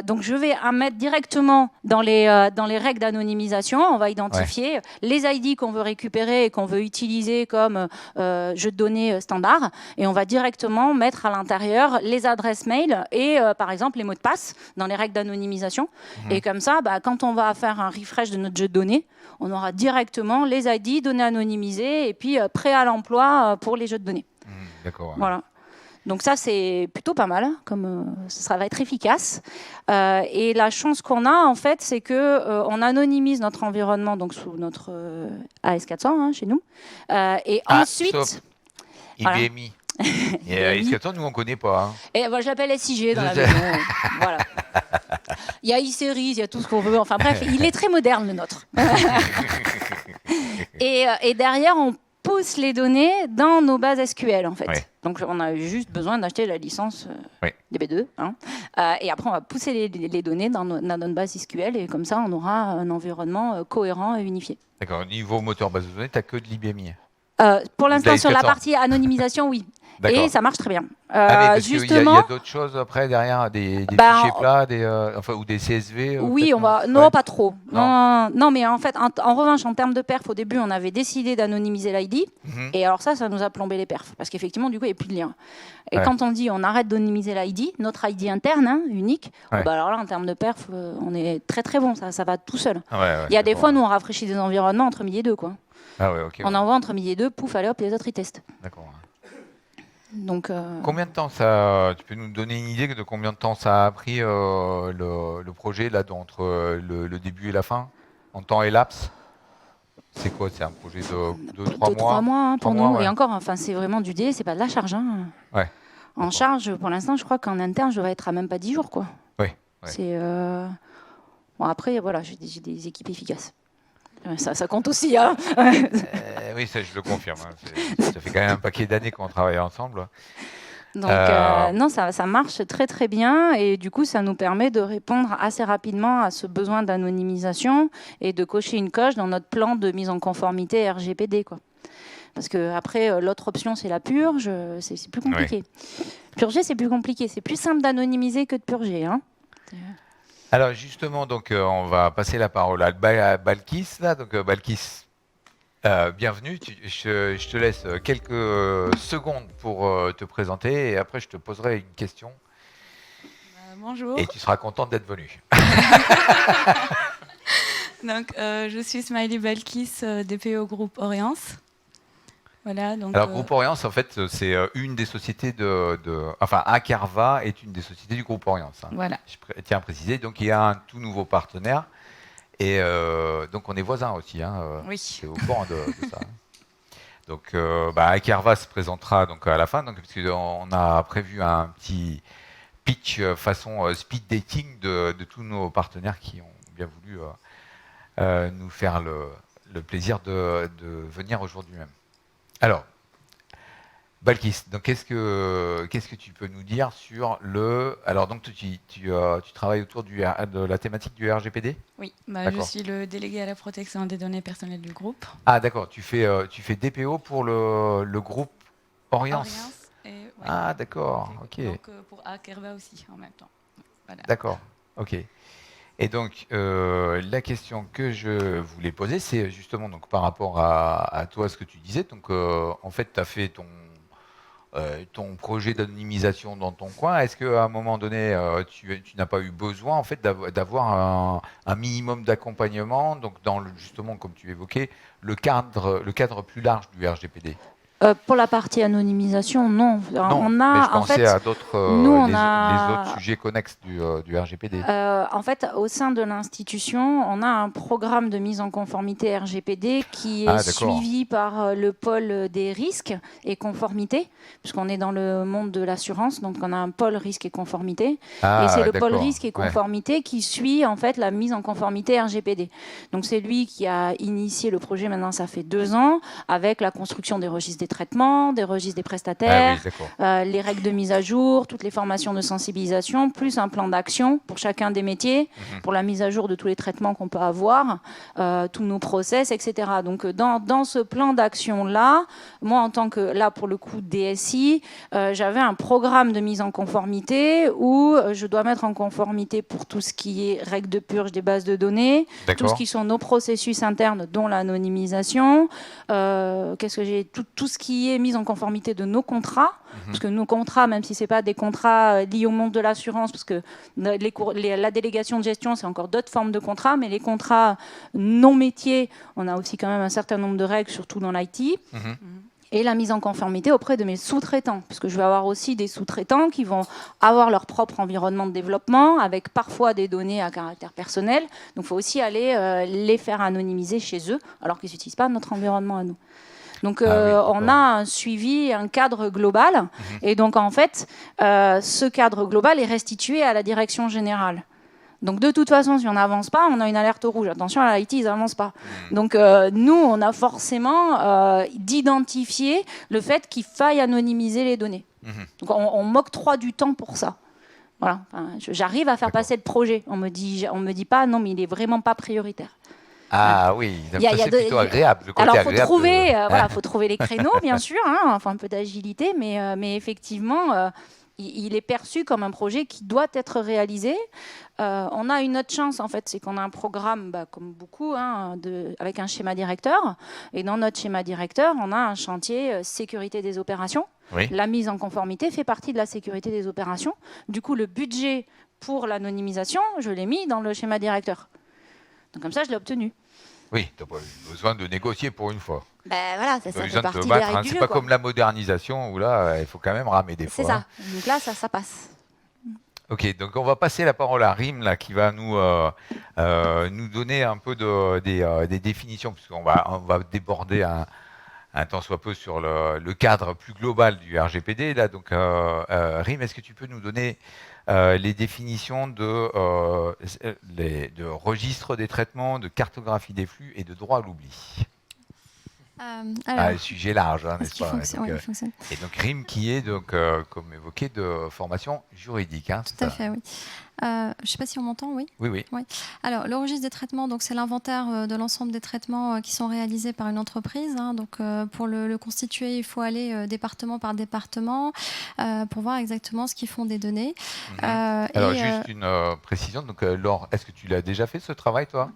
Speaker 2: Donc, je vais mettre directement dans les règles d'anonymisation. On va identifier les ID qu'on veut récupérer et qu'on veut utiliser comme jeux de données standard. Et on va directement mettre à l'intérieur les adresses mail et, par exemple, les mots de passe dans les règles d'anonymisation. Et comme ça, quand on va faire un refresh de notre jeu de données, on aura directement les ID, données anonymisées et puis prêts à l'emploi pour les jeux de données.
Speaker 1: D'accord.
Speaker 2: Voilà. Donc ça, c'est plutôt pas mal, comme ça va être efficace. Et la chance qu'on a, en fait, c'est que on anonymise notre environnement donc sous notre AS400 chez nous. Et ensuite,
Speaker 1: sauf
Speaker 2: voilà.
Speaker 1: IBMI. Et AS400, nous, on ne connaît pas.
Speaker 2: Et je l'appelle SIG dans la maison. Voilà. Il y a e-series, il y a tout ce qu'on veut. Enfin bref, il est très moderne, le nôtre. Et derrière, on pousse les données dans nos bases SQL, en fait. Donc, on a juste besoin d'acheter la licence DB2. Et après, on va pousser les données dans notre base SQL. Et comme ça, on aura un environnement cohérent et unifié.
Speaker 1: D'accord. Au niveau moteur base de données, tu n'as que de l'IBMI.
Speaker 2: Pour l'instant, sur la partie anonymisation, oui. Et ça marche très bien.
Speaker 1: Parce
Speaker 2: justement,
Speaker 1: il y a d'autres choses après derrière, des fichiers plats, ou des CSV.
Speaker 2: Oui, on va. Non, pas trop. Non, mais en fait, en revanche, en termes de perf, au début, on avait décidé d'anonymiser l'ID. Et alors ça nous a plombé les perfs. Parce qu'effectivement, du coup, il n'y a plus de lien. Et quand on dit on arrête d'anonymiser l'ID, notre ID interne, unique, alors là, en termes de perf, on est très très bon. Ça va tout seul. Il y a des fois, nous, on rafraîchit des environnements entre midi et deux. Quoi.
Speaker 1: Ah ouais, ok.
Speaker 2: On envoie entre midi et deux, pouf, allez hop, les autres, ils testent.
Speaker 1: D'accord.
Speaker 2: Donc,
Speaker 1: Combien de temps ça... Tu peux nous donner une idée de combien de temps ça a pris le projet là, entre le début et la fin, en temps et laps? C'est quoi? C'est un projet de 2-3 mois?
Speaker 2: 3 mois hein, pour
Speaker 1: 3 mois,
Speaker 2: nous.
Speaker 1: ouais.
Speaker 2: Et encore, enfin, c'est vraiment du délai, c'est pas de la charge. Hein.
Speaker 1: Ouais.
Speaker 2: En
Speaker 1: D'accord.
Speaker 2: charge, pour l'instant, je crois qu'en interne, je devrais être à même pas 10 jours. Quoi.
Speaker 1: Oui. Ouais.
Speaker 2: C'est, bon, après, voilà, j'ai des équipes efficaces. Ça compte aussi. Hein.
Speaker 1: Oui, ça je le confirme. Hein. Ça fait quand même un paquet d'années qu'on travaille ensemble.
Speaker 2: Donc, non, ça marche très très bien et du coup, ça nous permet de répondre assez rapidement à ce besoin d'anonymisation et de cocher une coche dans notre plan de mise en conformité RGPD, quoi. Parce que après, l'autre option, c'est la purge, c'est plus compliqué. Purger, c'est plus compliqué. C'est plus simple d'anonymiser que de purger. Hein.
Speaker 1: Alors justement, donc on va passer la parole à Balkis. Là, donc Balkis. Bienvenue, je te laisse quelques secondes pour te présenter et après je te poserai une question
Speaker 8: Bonjour,
Speaker 1: et tu seras contente d'être venue.
Speaker 8: donc, je suis Smiley Balkis, DPO Groupe Oriance. Voilà, donc,
Speaker 1: Alors Groupe Oriance, en fait, c'est une des sociétés enfin, Akerva est une des sociétés du Groupe Oriance. Hein.
Speaker 8: Voilà.
Speaker 1: Je tiens à préciser, donc il y a un tout nouveau partenaire et donc on est voisins aussi. Hein,
Speaker 8: Oui.
Speaker 1: c'est au courant de ça. Hein. Donc Akerva se présentera donc à la fin, donc, parce qu'on a prévu un petit pitch façon speed dating de tous nos partenaires qui ont bien voulu nous faire le plaisir de venir aujourd'hui même. Alors, Balkis, donc qu'est-ce que tu peux nous dire sur le... Alors, donc tu travailles autour de la thématique du RGPD?
Speaker 8: Oui, je
Speaker 1: D'accord.
Speaker 8: suis le délégué à la protection des données personnelles du groupe.
Speaker 1: Ah, d'accord, tu fais DPO pour le groupe Oriance.
Speaker 8: Et, ouais.
Speaker 1: Ah, d'accord, ok.
Speaker 8: Donc, pour Akerva aussi, en même temps. Voilà.
Speaker 1: D'accord, ok. Et donc, la question que je voulais poser, c'est justement donc, par rapport à toi, ce que tu disais. Donc, en fait, tu as fait ton projet d'anonymisation dans ton coin. Est-ce qu'à un moment donné, tu n'as pas eu besoin en fait, d'avoir un minimum d'accompagnement, donc justement, comme tu évoquais, le cadre plus large du RGPD?
Speaker 2: Pour la partie anonymisation, non.
Speaker 1: Non,
Speaker 2: on
Speaker 1: mais
Speaker 2: a,
Speaker 1: je pensais à d'autres, les autres sujets connexes du RGPD.
Speaker 2: En fait, au sein de l'institution, on a un programme de mise en conformité RGPD qui est suivi par le pôle des risques et conformité, puisqu'on est dans le monde de l'assurance, donc on a un pôle risque et conformité. Et c'est le pôle risque et conformité qui suit en fait la mise en conformité RGPD. Donc c'est lui qui a initié le projet, maintenant ça fait 2 ans, avec la construction des registres des traitements, des registres des prestataires, les règles de mise à jour, toutes les formations de sensibilisation, plus un plan d'action pour chacun des métiers, pour la mise à jour de tous les traitements qu'on peut avoir, tous nos process, etc. Donc dans ce plan d'action-là, moi en tant que, là pour le coup DSI, j'avais un programme de mise en conformité où je dois mettre en conformité pour tout ce qui est règles de purge des bases de données, tout ce qui sont nos processus internes, dont l'anonymisation, qu'est-ce que j'ai, tout ce qui est mise en conformité de nos contrats, parce que nos contrats, même si ce n'est pas des contrats liés au monde de l'assurance, parce que la délégation de gestion, c'est encore d'autres formes de contrats, mais les contrats non métiers, on a aussi quand même un certain nombre de règles, surtout dans l'IT. Et la mise en conformité auprès de mes sous-traitants, parce que je vais avoir aussi des sous-traitants qui vont avoir leur propre environnement de développement, avec parfois des données à caractère personnel. Donc il faut aussi aller les faire anonymiser chez eux, alors qu'ils n'utilisent pas notre environnement à nous. Donc on a un suivi, un cadre global, et donc en fait, ce cadre global est restitué à la direction générale. Donc de toute façon, si on n'avance pas, on a une alerte rouge. Attention, à l'IT, ils n'avancent pas. Donc nous, on a forcément d'identifier le fait qu'il faille anonymiser les données. Donc on m'octroie du temps pour ça. Voilà. Enfin, j'arrive à faire passer le projet. On me dit pas, non, mais il est vraiment pas prioritaire.
Speaker 1: Ah oui, c'est plutôt agréable.
Speaker 2: Alors, faut trouver les créneaux, bien sûr, hein, enfin un peu d'agilité, mais effectivement, il est perçu comme un projet qui doit être réalisé. On a une autre chance, en fait, c'est qu'on a un programme, comme beaucoup, hein, avec un schéma directeur. Et dans notre schéma directeur, on a un chantier sécurité des opérations. Oui. La mise en conformité fait partie de la sécurité des opérations. Du coup, le budget pour l'anonymisation, je l'ai mis dans le schéma directeur. Donc comme ça, je l'ai obtenu.
Speaker 1: Oui, tu n'as pas eu besoin de négocier pour une fois.
Speaker 9: Ben voilà,
Speaker 1: Tu
Speaker 9: ça
Speaker 1: as
Speaker 9: fait
Speaker 1: besoin de
Speaker 9: partie
Speaker 1: te
Speaker 9: des
Speaker 1: battre.
Speaker 9: règles
Speaker 1: Hein.
Speaker 9: du
Speaker 1: C'est
Speaker 9: jeu,
Speaker 1: pas
Speaker 9: quoi.
Speaker 1: comme la modernisation où là, il faut quand même ramer des
Speaker 9: C'est
Speaker 1: fois.
Speaker 9: ça. Donc là, ça passe.
Speaker 1: Ok, donc on va passer la parole à Rim là, qui va nous donner un peu des définitions, puisqu'on va déborder un tant soit peu sur le cadre plus global du RGPD. Là, donc, Rim, est-ce que tu peux nous donner les définitions de registre des traitements, de cartographie des flux et de droit à l'oubli?
Speaker 4: Alors,
Speaker 1: Le sujet large, hein,
Speaker 4: est-ce
Speaker 1: n'est-ce
Speaker 4: qu'il
Speaker 1: pas?
Speaker 4: fonctionne?
Speaker 1: Donc,
Speaker 4: Oui, il fonctionne.
Speaker 1: et donc Rim qui est donc, comme évoqué, de formation juridique. Hein,
Speaker 4: Tout à fait, oui. Je ne sais pas si on m'entend, oui.
Speaker 1: Oui.
Speaker 4: Alors, le registre des traitements, donc c'est l'inventaire de l'ensemble des traitements qui sont réalisés par une entreprise. Hein. Donc, pour le constituer, il faut aller département par département pour voir exactement ce qu'ils font des données.
Speaker 1: Alors, juste une précision. Donc, Laure, est-ce que tu l'as déjà fait ce travail, toi?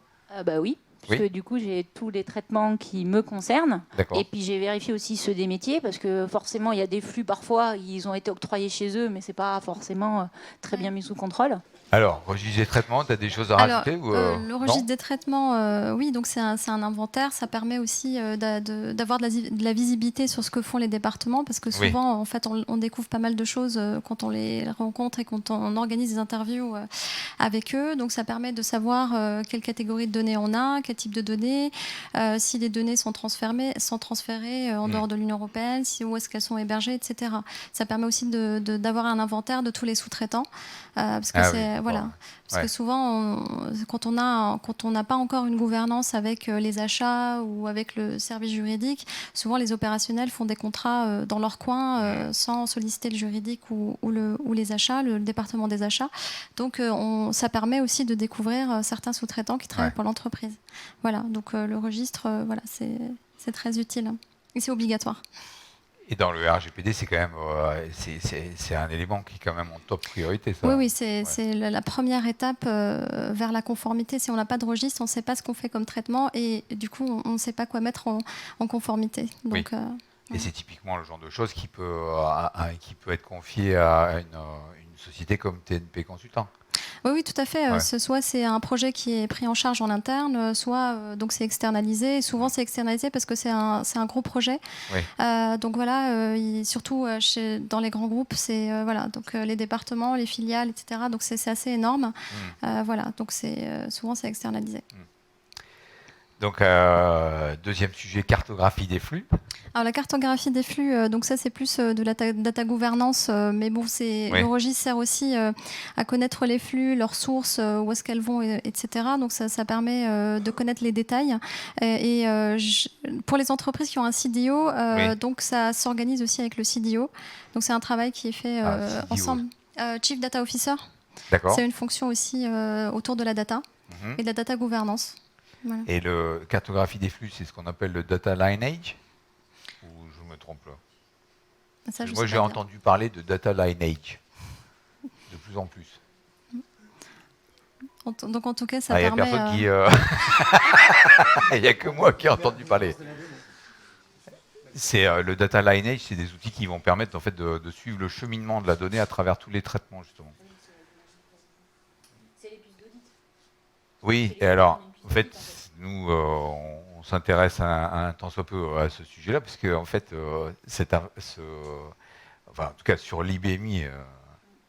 Speaker 2: Bah oui, puisque du coup j'ai tous les traitements qui me concernent.
Speaker 1: D'accord.
Speaker 2: Et puis j'ai vérifié aussi ceux des métiers, parce que forcément il y a des flux parfois, ils ont été octroyés chez eux, mais c'est pas forcément très bien mis sous contrôle.
Speaker 1: Alors, registre des traitements, tu as des choses à rajouter ou,
Speaker 4: le registre
Speaker 1: non
Speaker 4: des traitements, oui, donc c'est un inventaire. Ça permet aussi d'avoir de la visibilité sur ce que font les départements, parce que souvent, en fait, on découvre pas mal de choses quand on les rencontre et quand on organise des interviews avec eux. Donc, ça permet de savoir quelle catégorie de données on a, quel type de données, si les données sont transférées en dehors de l'Union européenne, où est-ce qu'elles sont hébergées, etc. Ça permet aussi d'avoir un inventaire de tous les sous-traitants, parce que parce que souvent, quand on n'a pas encore une gouvernance avec les achats ou avec le service juridique, souvent les opérationnels font des contrats dans leur coin sans solliciter le juridique ou les achats, le département des achats. Donc, ça permet aussi de découvrir certains sous-traitants qui travaillent pour l'entreprise. Voilà, donc le registre, c'est très utile et c'est obligatoire.
Speaker 1: Et dans le RGPD, c'est quand même c'est un élément qui est quand même en top priorité. Ça.
Speaker 4: Oui, c'est la première étape vers la conformité. Si on n'a pas de registre, on ne sait pas ce qu'on fait comme traitement et du coup, on ne sait pas quoi mettre en conformité. Donc,
Speaker 1: et c'est typiquement le genre de choses qui peut être confié à une société comme TNP Consultant.
Speaker 4: Oui, tout à fait. Soit c'est un projet qui est pris en charge en interne, soit donc c'est externalisé. Et souvent, c'est externalisé parce que c'est un gros projet. Donc voilà, surtout dans les grands groupes, c'est donc les départements, les filiales, etc. Donc c'est assez énorme. Voilà, donc souvent c'est externalisé.
Speaker 1: Donc, deuxième sujet, cartographie des flux.
Speaker 4: Alors, la cartographie des flux, donc ça, c'est plus de la data gouvernance, mais bon, le registre sert aussi à connaître les flux, leurs sources, où est-ce qu'elles vont, etc. Donc, ça permet de connaître les détails. Pour les entreprises qui ont un CDO, donc ça s'organise aussi avec le CDO. Donc, c'est un travail qui est fait ensemble. Chief Data Officer.
Speaker 1: D'accord.
Speaker 4: C'est une fonction aussi autour de la data et de la data gouvernance. Voilà.
Speaker 1: Et le cartographie des flux, c'est ce qu'on appelle le data lineage? Ou je me trompe là?
Speaker 4: Ça,
Speaker 1: moi, j'ai entendu parler de data lineage de plus en plus.
Speaker 4: Donc, en tout cas, ça permet...
Speaker 1: Il n'y a personne qui... Il n'y a que moi qui ai entendu parler. C'est le data lineage, c'est des outils qui vont permettre en fait, de suivre le cheminement de la donnée à travers tous les traitements, justement.
Speaker 2: C'est les puces d'audit.
Speaker 1: Oui, et alors, en fait, nous, on s'intéresse un tant soit peu à ce sujet-là, parce que en fait, en tout cas sur l'IBMI,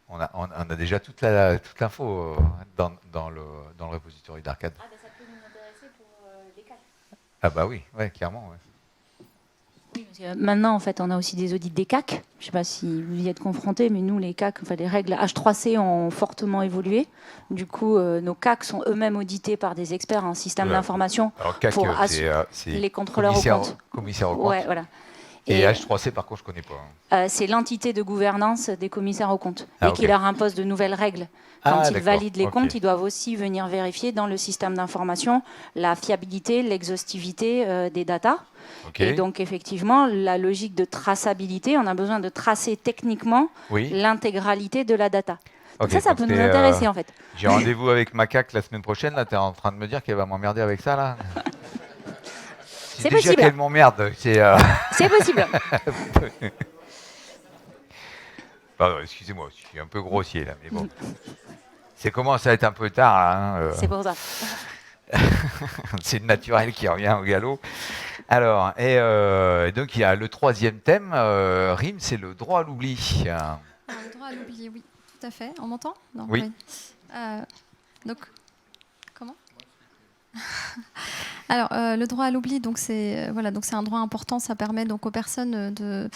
Speaker 1: on a déjà toute l'info dans le repository d'Arcade.
Speaker 2: Ah, ça peut nous intéresser pour les CAC.
Speaker 1: Ah bah oui, clairement. Ouais.
Speaker 2: Oui, parce que maintenant, en fait, on a aussi des audits des CAC. Je ne sais pas si vous y êtes confrontés, mais nous, les CAC, les règles H3C ont fortement évolué. Du coup, nos CAC sont eux-mêmes audités par des experts en système d'information pour les contrôleurs au compte.
Speaker 1: Commissaire au compte.
Speaker 2: Ouais, voilà.
Speaker 1: Et H3C, par contre, je ne connais pas.
Speaker 2: C'est l'entité de gouvernance des commissaires aux comptes et qui leur impose de nouvelles règles. Quand ils valident les comptes, ils doivent aussi venir vérifier dans le système d'information la fiabilité, l'exhaustivité des datas. Et donc, effectivement, la logique de traçabilité, on a besoin de tracer techniquement l'intégralité de la data. Donc ça peut nous intéresser, en fait.
Speaker 1: J'ai rendez-vous avec Macaque la semaine prochaine. Là, tu es en train de me dire qu'elle va m'emmerder avec ça, là?
Speaker 2: C'est possible.
Speaker 1: Qu'elle m'emmerde.
Speaker 2: C'est possible.
Speaker 1: Pardon, excusez-moi, je suis un peu grossier, là, mais bon. C'est commence à être un peu tard, là.
Speaker 2: C'est pour ça.
Speaker 1: C'est le naturel qui revient au galop. Alors, donc il y a le troisième thème, Rim, c'est le droit à l'oubli.
Speaker 4: Alors, le droit à l'oubli, oui, tout à fait. On m'entend? Non,
Speaker 1: Oui.
Speaker 4: Donc, comment? Alors, le droit à l'oubli, donc c'est donc c'est un droit important. Ça permet donc aux personnes de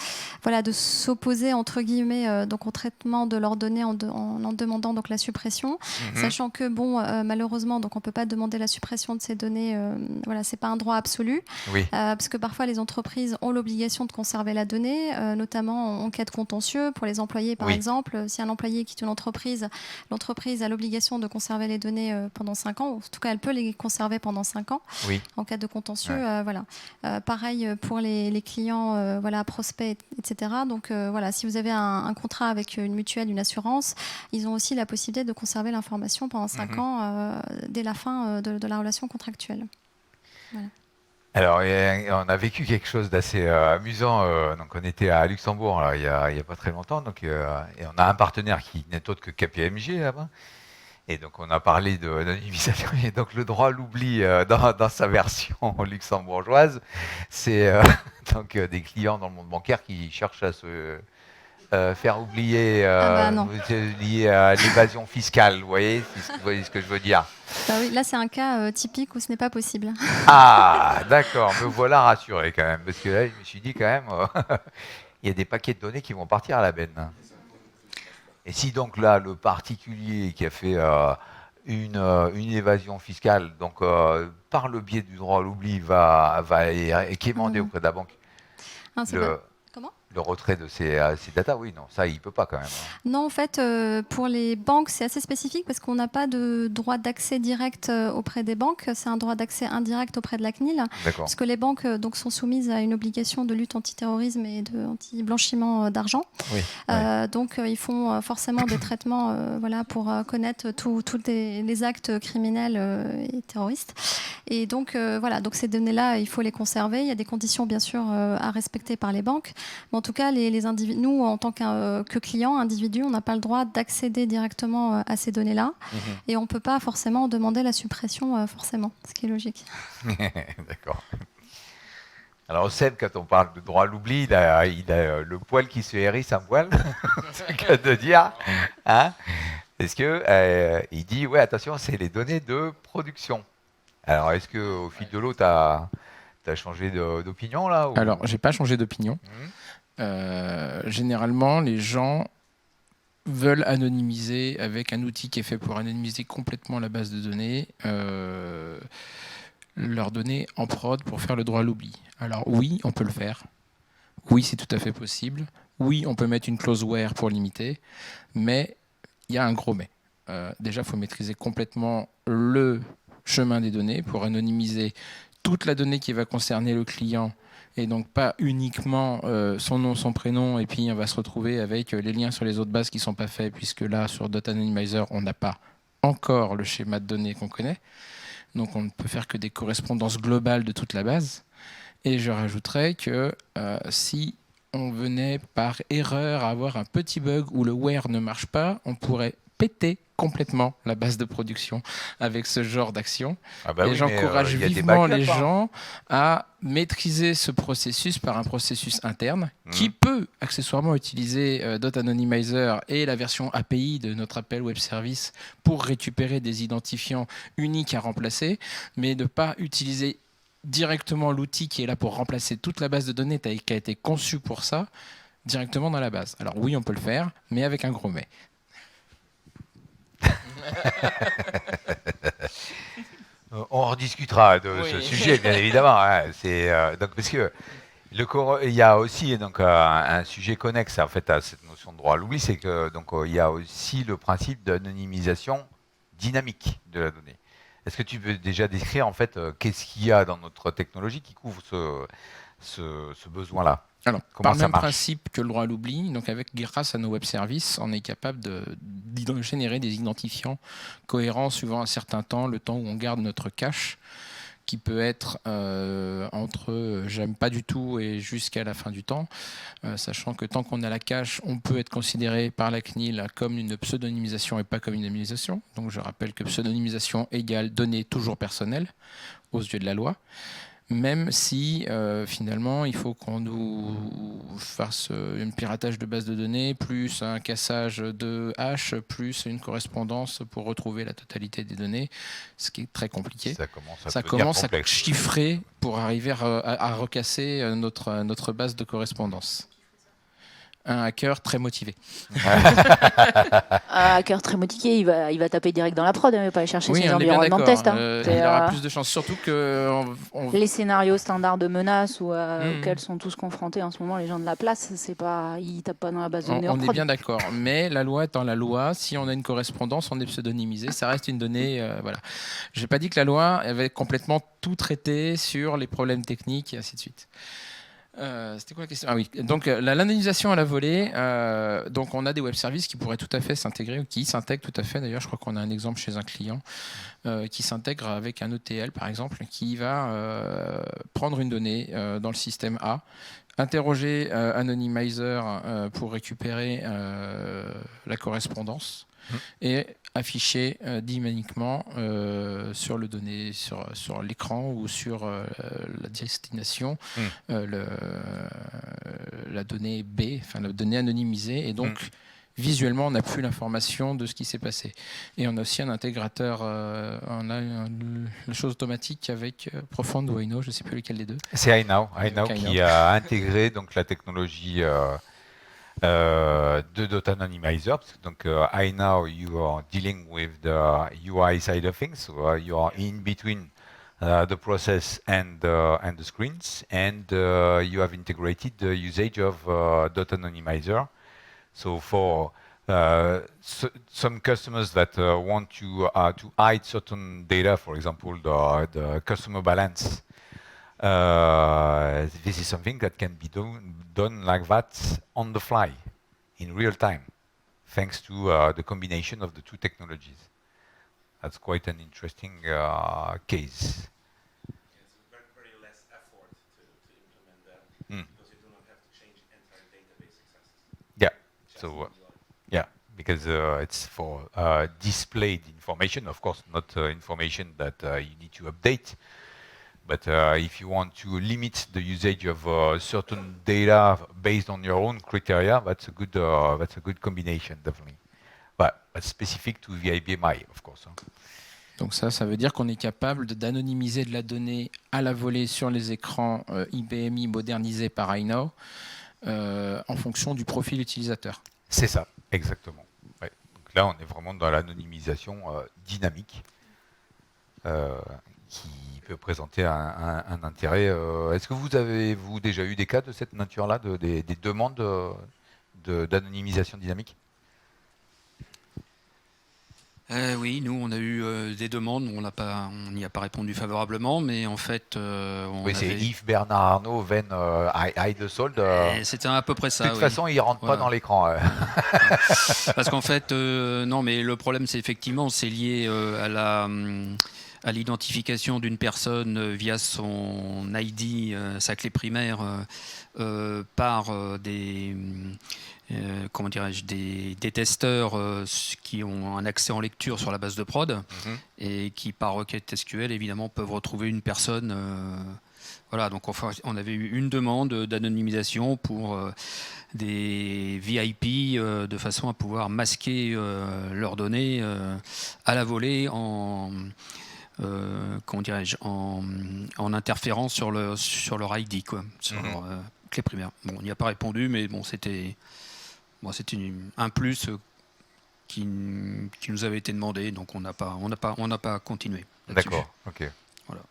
Speaker 4: s'opposer entre guillemets donc au traitement de leurs données en demandant donc la suppression, sachant que malheureusement donc on peut pas demander la suppression de ces données. C'est pas un droit absolu,
Speaker 1: Oui.
Speaker 4: parce que parfois les entreprises ont l'obligation de conserver la donnée, notamment en cas de contentieux pour les employés par exemple. Si un employé quitte une entreprise, l'entreprise a l'obligation de conserver les données pendant 5 ans. En tout cas, elle peut les conserver pendant 5 ans.
Speaker 1: Oui.
Speaker 4: En cas de contentieux, pareil pour les clients, prospects, etc. Donc si vous avez un contrat avec une mutuelle, une assurance, ils ont aussi la possibilité de conserver l'information pendant 5 ans dès la fin de la relation contractuelle. Voilà.
Speaker 1: Alors, on a vécu quelque chose d'assez amusant. Donc, on était à Luxembourg là, il y a pas très longtemps. Donc, et on a un partenaire qui n'est autre que KPMG là-bas. Et donc, on a parlé d'anonymisation. Et donc, le droit à l'oubli dans sa version luxembourgeoise, c'est donc des clients dans le monde bancaire qui cherchent à se faire oublier lié à l'évasion fiscale. Vous voyez ce que je veux dire?
Speaker 4: Oui, là, c'est un cas typique où ce n'est pas possible.
Speaker 1: Ah, d'accord. Me voilà rassuré quand même. Parce que là, je me suis dit quand même, il y a des paquets de données qui vont partir à la benne. Et si donc là, le particulier qui a fait une évasion fiscale, donc par le biais du droit à l'oubli, va quémander auprès de la banque le retrait de ces datas, oui, non, ça, il ne peut pas quand même.
Speaker 4: Non, en fait, pour les banques, c'est assez spécifique parce qu'on n'a pas de droit d'accès direct auprès des banques. C'est un droit d'accès indirect auprès de la CNIL. Parce que les banques donc, sont soumises à une obligation de lutte antiterrorisme et anti-blanchiment d'argent.
Speaker 1: Oui,
Speaker 4: donc, ils font forcément des traitements pour connaître tous les actes criminels et terroristes. Et donc, donc ces données-là, il faut les conserver. Il y a des conditions, bien sûr, à respecter par les banques. Mais en tout cas, les individus, nous, en tant que clients, individus, on n'a pas le droit d'accéder directement à ces données-là. Et on ne peut pas forcément demander la suppression, forcément, ce qui est logique.
Speaker 1: D'accord. Alors, Seb, quand on parle de droit à l'oubli, il a le poil qui se hérisse un poil, c'est le cas de dire. Hein, parce qu'il dit, ouais, attention, c'est les données de production. Alors, est-ce qu'au fil de l'eau, tu as changé d'opinion là ou...
Speaker 7: Alors, j'ai pas changé d'opinion. Généralement, les gens veulent anonymiser avec un outil qui est fait pour anonymiser complètement la base de données, leurs données en prod pour faire le droit à l'oubli. Alors oui, on peut le faire. Oui, c'est tout à fait possible. Oui, on peut mettre une clause where pour limiter, mais il y a un gros mais. Déjà, il faut maîtriser complètement le chemin des données pour anonymiser toute la donnée qui va concerner le client et donc pas uniquement son nom, son prénom, et puis on va se retrouver avec les liens sur les autres bases qui ne sont pas faits, puisque là, sur Data Anonymizer, on n'a pas encore le schéma de données qu'on connaît. Donc on ne peut faire que des correspondances globales de toute la base. Et je rajouterais que si on venait par erreur à avoir un petit bug où le where ne marche pas, on pourrait péter complètement la base de production avec ce genre d'action. Et j'encourage vivement les gens à maîtriser ce processus par un processus interne qui peut accessoirement utiliser Data Anonymizer et la version API de notre appel web service pour récupérer des identifiants uniques à remplacer, mais de ne pas utiliser directement l'outil qui est là pour remplacer toute la base de données qui a été conçue pour ça directement dans la base. Alors oui, on peut le faire, mais avec un gros mais.
Speaker 1: On rediscutera de ce sujet, bien évidemment. Hein. Donc, parce que il y a aussi donc, un sujet connexe en fait, à cette notion de droit à l'oubli, c'est que donc, il y a aussi le principe d'anonymisation dynamique de la donnée. Est-ce que tu peux déjà décrire en fait qu'est-ce qu'il y a dans notre technologie qui couvre ce besoin-là?
Speaker 7: Alors, par le même principe que le droit à l'oubli, donc grâce à nos web services, on est capable de générer des identifiants cohérents suivant un certain temps, le temps où on garde notre cache, qui peut être entre j'aime pas du tout et jusqu'à la fin du temps, sachant que tant qu'on a la cache, on peut être considéré par la CNIL comme une pseudonymisation et pas comme une anonymisation. Donc je rappelle que pseudonymisation égale données toujours personnelles aux yeux de la loi. Même si finalement il faut qu'on nous fasse un piratage de base de données, plus un cassage de hash, plus une correspondance pour retrouver la totalité des données, ce qui est très compliqué. Ça commence à chiffrer pour arriver à recasser notre base de correspondance. Un hacker très motivé.
Speaker 9: Un hacker très motivé, il va taper direct dans la prod, il ne va pas aller chercher ses environnements de test.
Speaker 7: Il aura plus de chances, surtout que...
Speaker 9: Les scénarios standards de menaces auxquels sont tous confrontés en ce moment les gens de la place, ils ne tapent pas dans la base de données.
Speaker 7: On est bien d'accord, mais la loi étant la loi, si on a une correspondance, on est pseudonymisé, ça reste une donnée... voilà. Je n'ai pas dit que la loi avait complètement tout traité sur les problèmes techniques et ainsi de suite. C'était quoi la question ? Ah oui, donc l'anonymisation à la volée, donc on a des web services qui pourraient tout à fait s'intégrer, ou qui s'intègrent tout à fait, d'ailleurs je crois qu'on a un exemple chez un client qui s'intègre avec un ETL par exemple, qui va prendre une donnée dans le système A, interroger Anonymizer pour récupérer la correspondance et afficher dynamiquement sur le donné, sur l'écran ou sur la destination la donnée B, enfin la donnée anonymisée, et donc visuellement on n'a plus l'information de ce qui s'est passé. Et on a aussi un intégrateur, on a une chose automatique avec Profound ou Ino, je ne sais plus lequel des deux.
Speaker 1: C'est iNow qui a intégré donc la technologie de Data Anonymizer. Donc iNow, you are dealing with the UI side of things, so you are in between the process and the screens, and you have integrated the usage of Data Anonymizer. So for some customers that want to hide certain data, for example, the customer balance, this is something that can be done like that on the fly, in real time, thanks to the combination of the two technologies. That's quite an interesting case.
Speaker 10: It's very less effort to implement that because you do not have to change entire database accesses.
Speaker 1: Yeah. So yeah, because it's for displayed information, of course, not information that you need to update. But if you want to limit the usage of certain data based on your own criteria, that's a good combination, definitely. But specific to the IBMI, of course.
Speaker 7: Donc ça veut dire qu'on est capable d'anonymiser de la donnée à la volée sur les écrans IBMI modernisés par iNow en fonction du profil utilisateur.
Speaker 1: C'est ça, exactement. Ouais. Donc là, on est vraiment dans l'anonymisation dynamique qui peut présenter un intérêt. Est-ce que vous avez déjà eu des cas de cette nature-là, des demandes d'anonymisation dynamique ?
Speaker 6: Oui, nous on a eu des demandes, on n'y a pas répondu favorablement, mais en fait
Speaker 1: oui, c'est Yves Bernard Arnault, Venn Heidesold.
Speaker 6: C'était à peu près ça.
Speaker 1: De toute façon, il rentre pas dans l'écran.
Speaker 6: Parce qu'en fait, non, mais le problème, c'est effectivement, c'est lié à l'identification d'une personne via son ID, sa clé primaire, par des testeurs qui ont un accès en lecture sur la base de prod et qui, par requête SQL, évidemment, peuvent retrouver une personne. Voilà, donc on avait eu une demande d'anonymisation pour des VIP de façon à pouvoir masquer leurs données à la volée en interférant sur leur ID, quoi, sur leur clé primaire. Bon, on n'y a pas répondu, mais bon, c'était un plus qui nous avait été demandé, donc on n'a pas continué.
Speaker 1: D'accord, ok.
Speaker 6: Voilà.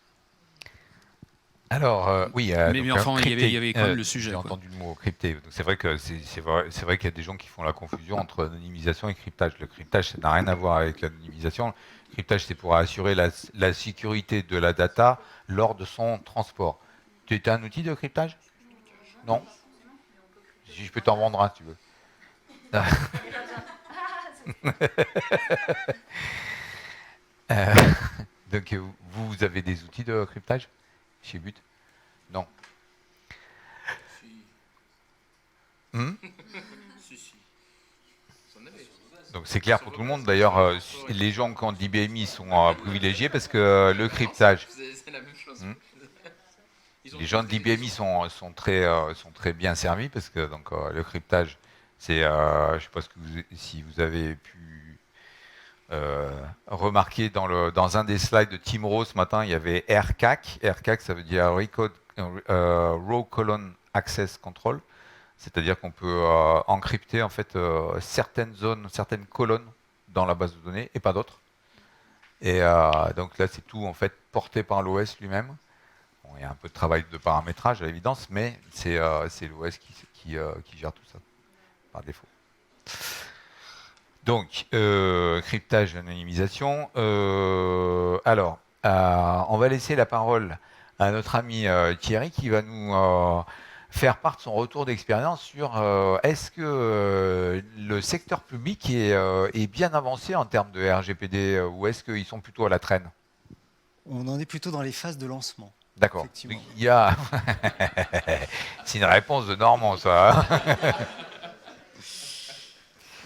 Speaker 1: Alors, oui.
Speaker 6: Mais enfin, il y avait quand même le sujet.
Speaker 1: J'ai entendu le mot crypté. Donc c'est vrai qu'il y a des gens qui font la confusion entre anonymisation et cryptage. Le cryptage, ça n'a rien à voir avec l'anonymisation. Le cryptage, c'est pour assurer la sécurité de la data lors de son transport. Tu as un outil de cryptage ? Non ? Si je peux t'en vendre un, si tu veux. Donc vous avez des outils de cryptage chez But? Non. Donc c'est clair pour tout le monde. D'ailleurs, les gens qui ont de l'IBMI sont privilégiés parce que le cryptage. Les gens de l'IBMI sont très bien servis parce que donc, le cryptage, c'est, je ne sais pas si vous avez pu remarquer dans un des slides de Tim Rose ce matin, il y avait RCAC. RCAC, ça veut dire Row Colon Access Control. C'est-à-dire qu'on peut encrypter en fait certaines zones, certaines colonnes dans la base de données et pas d'autres. Et donc là, c'est tout en fait porté par l'OS lui-même. Bon, il y a un peu de travail de paramétrage à l'évidence, mais c'est l'OS qui gère tout ça par défaut. Donc, cryptage, anonymisation. Alors, on va laisser la parole à notre ami Thierry qui va nous faire part de son retour d'expérience sur est-ce que le secteur public est bien avancé en termes de RGPD ou est-ce qu'ils sont plutôt à la traîne?
Speaker 5: On en est plutôt dans les phases de lancement.
Speaker 1: D'accord. Il y a... C'est une réponse de Normand, ça.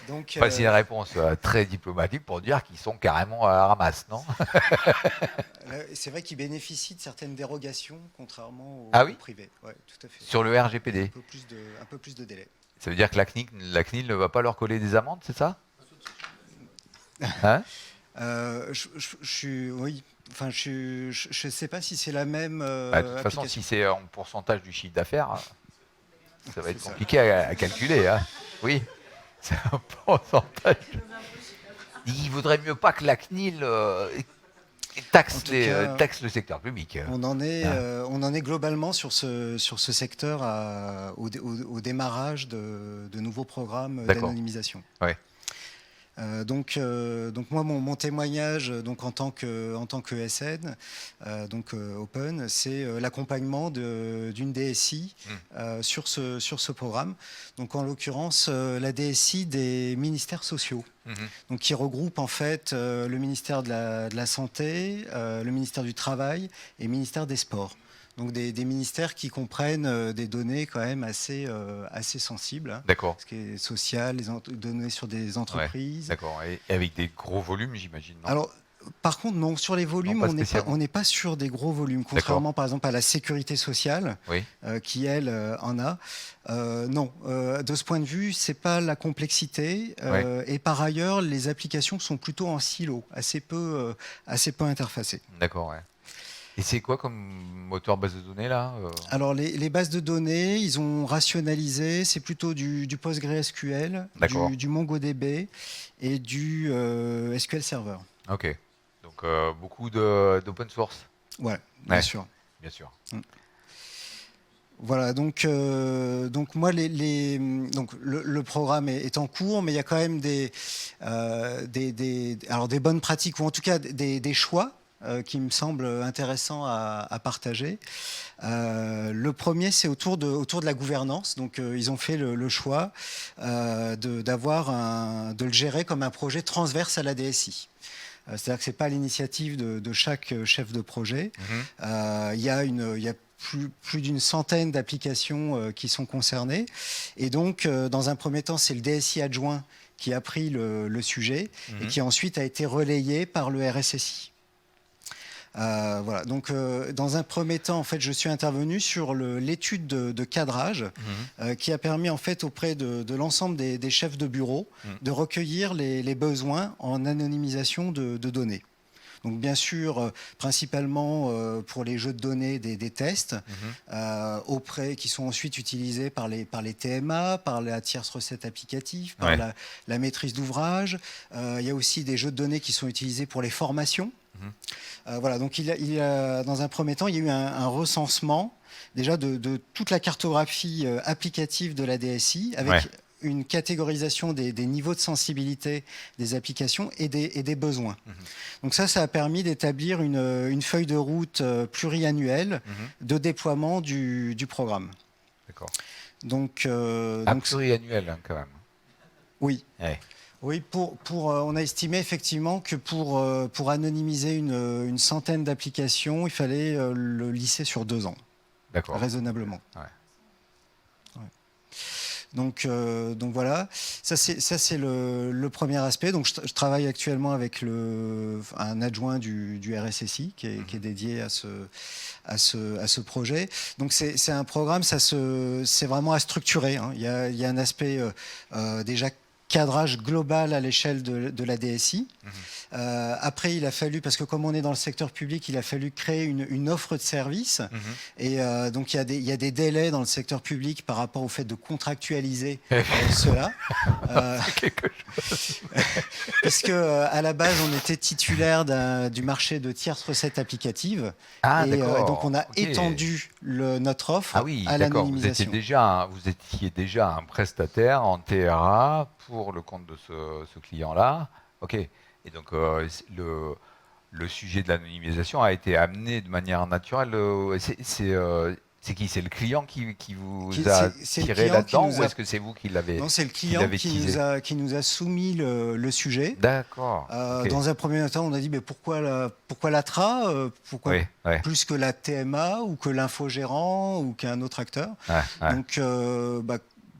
Speaker 5: Donc,
Speaker 1: enfin, c'est une réponse très diplomatique pour dire qu'ils sont carrément à la ramasse, non?
Speaker 5: C'est vrai qu'ils bénéficient de certaines dérogations, contrairement au,
Speaker 1: ah oui
Speaker 5: au privé. Ouais, tout à fait.
Speaker 1: Sur le RGPD.
Speaker 5: Un peu plus de délai.
Speaker 1: Ça veut dire que la CNIL ne va pas leur coller des amendes, c'est ça? Hein?
Speaker 5: Oui. Enfin, je ne sais pas si c'est la même.
Speaker 1: De toute façon, si c'est en pourcentage du chiffre d'affaires, ça va être compliqué à calculer. Hein. Oui, c'est un pourcentage. Il vaudrait mieux pas que la CNIL taxe le secteur public.
Speaker 5: On en est globalement sur ce secteur au démarrage de nouveaux programmes d'anonymisation.
Speaker 1: Ouais.
Speaker 5: Donc moi mon témoignage donc en tant que ESN Open, c'est l'accompagnement d'une DSI sur ce programme, donc en l'occurrence la DSI des ministères sociaux, donc qui regroupe en fait le ministère de la santé, le ministère du travail et le ministère des sports. Donc des ministères qui comprennent des données quand même assez sensibles. Hein,
Speaker 1: d'accord.
Speaker 5: Ce qui est social, les données sur des entreprises.
Speaker 1: Ouais, d'accord. Et avec des gros volumes, j'imagine.
Speaker 5: Alors, par contre, non, sur les volumes, on n'est pas sur des gros volumes, contrairement par exemple à la sécurité sociale, qui elle en a. Non, de ce point de vue, c'est pas la complexité. Et par ailleurs, les applications sont plutôt en silo, assez peu interfacées.
Speaker 1: D'accord, ouais. Et c'est quoi comme moteur base de données là
Speaker 5: Alors les bases de données, ils ont rationalisé, c'est plutôt du PostgreSQL, du MongoDB et du SQL Server.
Speaker 1: Ok, donc beaucoup d'open source.
Speaker 5: Ouais, bien sûr.
Speaker 1: Bien sûr.
Speaker 5: Voilà, donc moi donc le programme est en cours, mais il y a quand même des bonnes pratiques ou en tout cas des choix qui me semble intéressant à partager. Le premier, c'est autour de la gouvernance. Donc, ils ont fait le choix de le gérer comme un projet transverse à la DSI. C'est-à-dire que ce n'est pas l'initiative de chaque chef de projet. Il y a plus d'une centaine d'applications qui sont concernées. Et donc, dans un premier temps, c'est le DSI adjoint qui a pris le sujet et qui ensuite a été relayé par le RSSI. Voilà. Donc, dans un premier temps, en fait, je suis intervenu sur l'étude de cadrage qui a permis, en fait, auprès de l'ensemble des chefs de bureau de recueillir les besoins en anonymisation de données. Donc, bien sûr, principalement pour les jeux de données des tests, qui sont ensuite utilisés par les TMA, par la tierce recette applicative, par la maîtrise d'ouvrage. Il y a aussi des jeux de données qui sont utilisés pour les formations. Voilà, donc dans un premier temps, il y a eu un recensement déjà de toute la cartographie applicative de la DSI avec une catégorisation des niveaux de sensibilité des applications et des besoins. Donc ça a permis d'établir une feuille de route pluriannuelle de déploiement du programme.
Speaker 1: D'accord.
Speaker 5: Donc,
Speaker 1: pluriannuel hein, quand même.
Speaker 5: Oui.
Speaker 1: Ouais.
Speaker 5: Oui, on a estimé effectivement que pour anonymiser une centaine d'applications, il fallait le lisser sur 2 ans.
Speaker 1: D'accord.
Speaker 5: Raisonnablement.
Speaker 1: Ouais.
Speaker 5: Donc voilà, ça c'est le premier aspect. Donc je travaille actuellement avec un adjoint du RSSI qui est dédié à ce projet. Donc c'est un programme, c'est vraiment à structurer, hein. Il y a un aspect déjà cadrage global à l'échelle de la DSI. Après, il a fallu, parce que comme on est dans le secteur public, il a fallu créer une offre de service. Et donc, il y a des délais dans le secteur public par rapport au fait de contractualiser cela.
Speaker 1: Quelque chose.
Speaker 5: Puisque à la base, on était titulaire du marché de tierces recettes applicatives.
Speaker 1: Ah,
Speaker 5: et
Speaker 1: d'accord.
Speaker 5: donc, on a
Speaker 1: Ok.
Speaker 5: étendu notre offre
Speaker 1: Ah oui,
Speaker 5: à
Speaker 1: d'accord. Vous
Speaker 5: l'anonymisation.
Speaker 1: étiez déjà un prestataire en TRA pour le compte de ce client-là. Ok. Et donc le sujet de l'anonymisation a été amené de manière naturelle. C'est qui? C'est le client qui vous a
Speaker 5: c'est le
Speaker 1: tiré
Speaker 5: client
Speaker 1: là-dedans,
Speaker 5: qui nous
Speaker 1: ou
Speaker 5: a-
Speaker 1: est-ce que c'est vous qui l'avez?
Speaker 5: Non, c'est le client qui nous a soumis le sujet.
Speaker 1: D'accord. Ok.
Speaker 5: Dans un premier temps, on a dit mais pourquoi la TRA, pourquoi
Speaker 1: Oui, ouais.
Speaker 5: plus que la TMA ou que l'infogérant ou qu'un autre acteur.
Speaker 1: Ouais.
Speaker 5: Donc,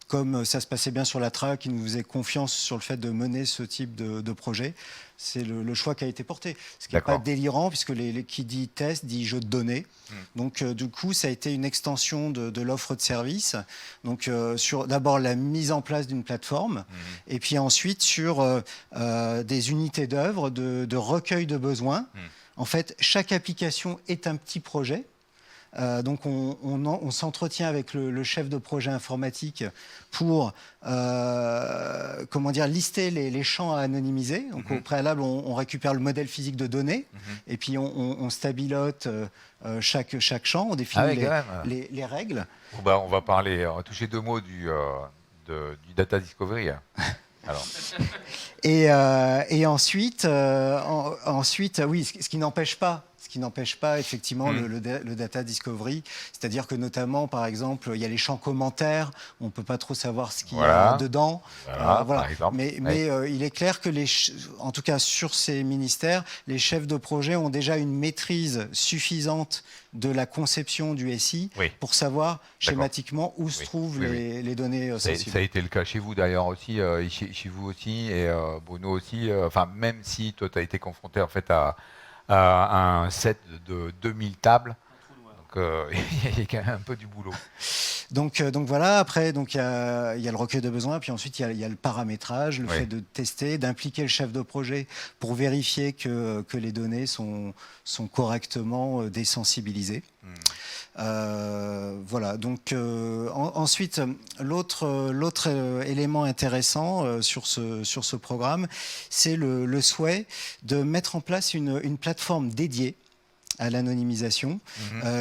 Speaker 5: comme ça se passait bien sur la TRA, qui nous faisait confiance sur le fait de mener ce type de projet, c'est le choix qui a été porté. Ce qui n'est pas
Speaker 1: D'accord.
Speaker 5: délirant, puisque qui dit test dit jeu de données. Donc, du coup, ça a été une extension de l'offre de service. Donc, sur d'abord la mise en place d'une plateforme, et puis ensuite sur des unités d'œuvre de recueil de besoins. En fait, chaque application est un petit projet. Donc on s'entretient avec le chef de projet informatique pour lister les champs à anonymiser. Donc au préalable, on récupère le modèle physique de données et puis on stabilote chaque champ, on définit les règles.
Speaker 1: Bon, on va toucher 2 mots du data discovery. Alors.
Speaker 5: Et ensuite, oui, ce qui n'empêche pas effectivement le data discovery, c'est-à-dire que notamment, par exemple, il y a les champs commentaires, on ne peut pas trop savoir ce qu'il y a dedans.
Speaker 1: Voilà. Par exemple.
Speaker 5: Mais il est clair que, en tout cas sur ces ministères, les chefs de projet ont déjà une maîtrise suffisante de la conception du SI pour savoir schématiquement où se trouvent les données sensibles.
Speaker 1: Ça a été le cas chez vous d'ailleurs aussi, chez vous aussi, et Bruno aussi. Même si toi, tu as été confronté en fait à un set de 2000 tables. Donc, il y a quand même un peu du boulot.
Speaker 5: Donc voilà, après, il y a le recueil de besoins, puis ensuite il y a le paramétrage, le fait de tester, d'impliquer le chef de projet pour vérifier que les données sont correctement désensibilisées. Voilà, donc ensuite, l'autre élément intéressant sur ce programme, c'est le souhait de mettre en place une plateforme dédiée à l'anonymisation,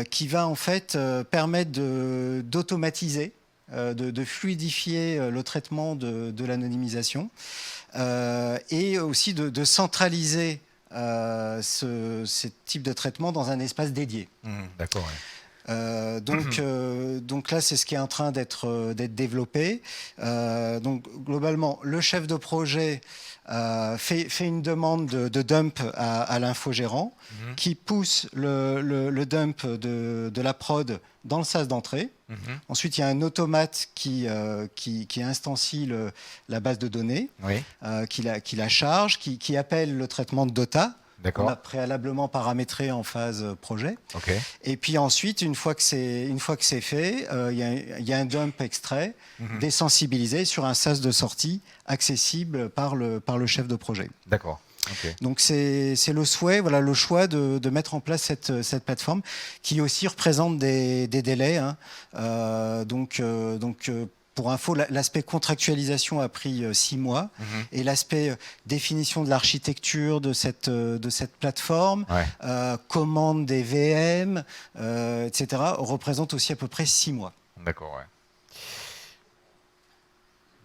Speaker 5: qui va en fait permettre d'automatiser, de fluidifier le traitement de l'anonymisation et aussi de centraliser ce type de traitement dans un espace dédié.
Speaker 1: D'accord.
Speaker 5: Donc là, c'est ce qui est en train d'être développé. Donc globalement, le chef de projet fait une demande de dump à l'infogérant qui pousse le dump de la prod dans le sas d'entrée. Ensuite, il y a un automate qui instancie la base de données, qui la charge, qui appelle le traitement de DOTA. On a préalablement paramétré en phase projet. Et puis ensuite, une fois que c'est fait, il y a un dump extrait désensibilisé sur un sas de sortie accessible par le chef de projet.
Speaker 1: D'accord.
Speaker 5: Donc c'est le souhait, le choix de mettre en place cette plateforme qui aussi représente des délais. Pour info, l'aspect contractualisation a pris 6 mois et l'aspect définition de l'architecture de cette plateforme, commande des VM, etc., représente aussi à peu près 6 mois.
Speaker 1: D'accord,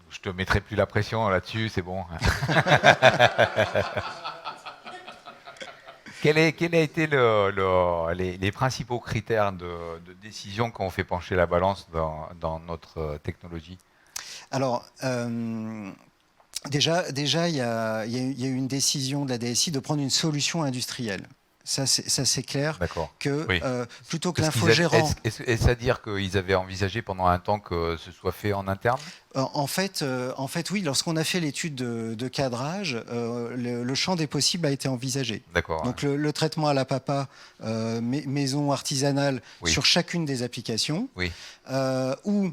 Speaker 1: Je te mettrai plus la pression là-dessus, c'est bon. Quels a été les principaux critères de décision qui ont fait pencher la balance dans notre technologie?
Speaker 5: Alors, Déjà, il y a eu une décision de la DSI de prendre une solution industrielle. Ça, c'est clair que
Speaker 1: Oui.
Speaker 5: plutôt que
Speaker 1: Parce qu'ils
Speaker 5: l'infogérant...
Speaker 1: Est-ce à dire qu'ils avaient envisagé pendant un temps que ce soit fait en interne?
Speaker 5: En fait, oui, lorsqu'on a fait l'étude de cadrage, le champ des possibles a été envisagé.
Speaker 1: D'accord.
Speaker 5: Donc le traitement à la papa, maison artisanale sur chacune des applications, ou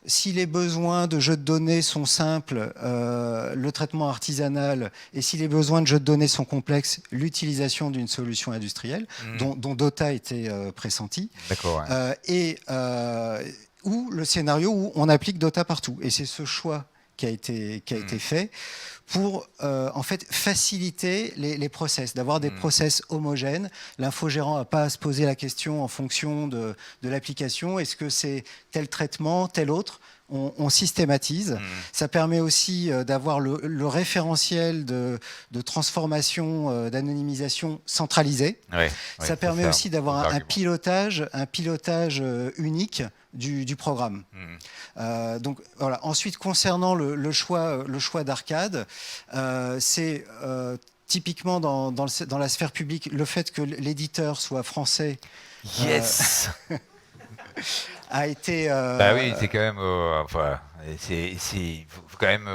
Speaker 5: si les besoins de jeux de données sont simples, le traitement artisanal, et si les besoins de jeux de données sont complexes, l'utilisation d'une solution industrielle, dont Dota était pressenti.
Speaker 1: D'accord.
Speaker 5: Ou le scénario où on applique Dota partout. Et c'est ce choix qui a été fait pour en fait faciliter les process, d'avoir des process homogènes. L'infogérant n'a pas à se poser la question en fonction de l'application. Est-ce que c'est tel traitement, tel autre? On systématise. Ça permet aussi d'avoir le référentiel de transformation, d'anonymisation centralisé. Ça permet aussi d'avoir un pilotage unique du programme. Donc voilà. Ensuite, concernant le choix d'arcade, c'est typiquement dans la sphère publique, le fait que l'éditeur soit français.
Speaker 1: Yes.
Speaker 5: A été.
Speaker 1: Bah oui, c'est quand même. Faut quand même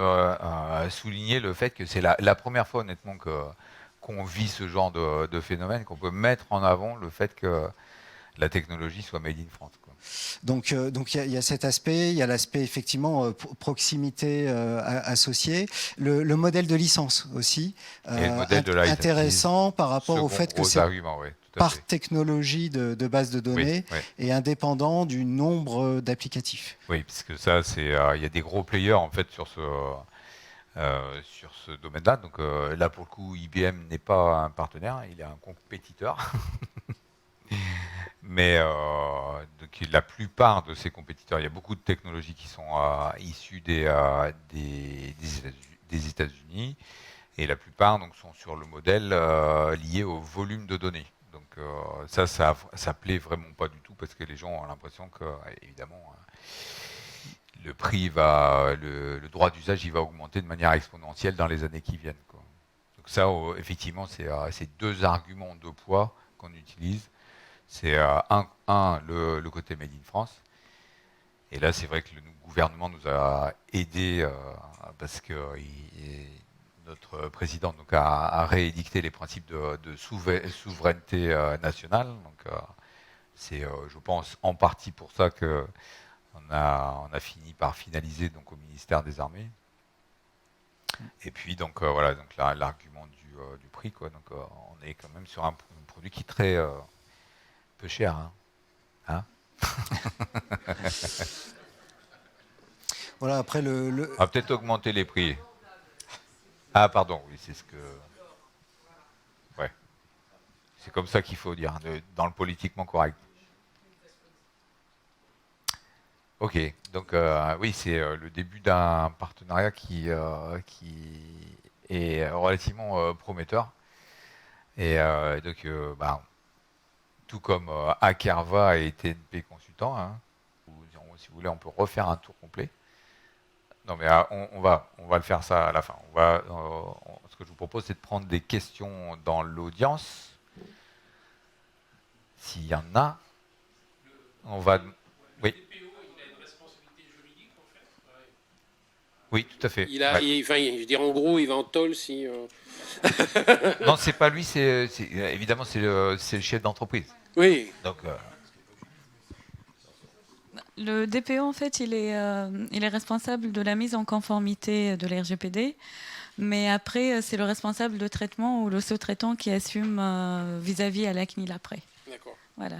Speaker 1: souligner le fait que c'est la première fois, honnêtement, qu'on vit ce genre de phénomène, qu'on peut mettre en avant le fait que la technologie soit made in France, quoi.
Speaker 5: Donc il y a cet aspect, il y a l'aspect effectivement proximité associée, le modèle de licence aussi,
Speaker 1: et le modèle de la
Speaker 5: intéressant par rapport au fait que c'est par
Speaker 1: fait.
Speaker 5: Technologie de base de données et indépendant du nombre d'applicatifs.
Speaker 1: Oui, parce que ça, il y a des gros players en fait sur ce domaine-là. Donc là, pour le coup, IBM n'est pas un partenaire, il est un compétiteur. Mais donc, la plupart de ces compétiteurs, il y a beaucoup de technologies qui sont issues des États-Unis, et la plupart donc, sont sur le modèle lié au volume de données. Donc ça plaît vraiment pas du tout, parce que les gens ont l'impression que, évidemment, le prix le droit d'usage, il va augmenter de manière exponentielle dans les années qui viennent, quoi. Donc ça, effectivement, c'est deux arguments de poids qu'on utilise. C'est le côté Made in France. Et là, c'est vrai que le gouvernement nous a aidés parce que notre président donc, a réédicté les principes de souveraineté nationale. Donc, c'est, je pense, en partie pour ça qu'on a fini par finaliser donc, au ministère des Armées. Et puis, donc, voilà, donc, l'argument du prix, quoi. Donc, on est quand même sur un produit qui est très... peu cher, hein,
Speaker 5: Voilà, après
Speaker 1: On va peut-être augmenter les prix. Ah, pardon, oui, c'est ce que... Ouais. C'est comme ça qu'il faut dire, dans le politiquement correct. Ok, donc oui, c'est le début d'un partenariat qui est relativement prometteur. Et donc, tout comme Akerva et TNP Consultant, hein, si vous voulez, on peut refaire un tour complet. Non, mais on va le faire ça à la fin. Ce que je vous propose, c'est de prendre des questions dans l'audience. S'il y en a, on va... Oui. Oui, tout à fait.
Speaker 11: Je veux dire, en gros, il va en tôle si...
Speaker 1: Non, c'est pas lui, évidemment, c'est le chef d'entreprise.
Speaker 11: Oui.
Speaker 1: Donc,
Speaker 8: le DPO, en fait, il est responsable de la mise en conformité de la RGPD, mais après, c'est le responsable de traitement ou le sous-traitant qui assume vis-à-vis à la CNIL après.
Speaker 11: D'accord.
Speaker 8: Voilà.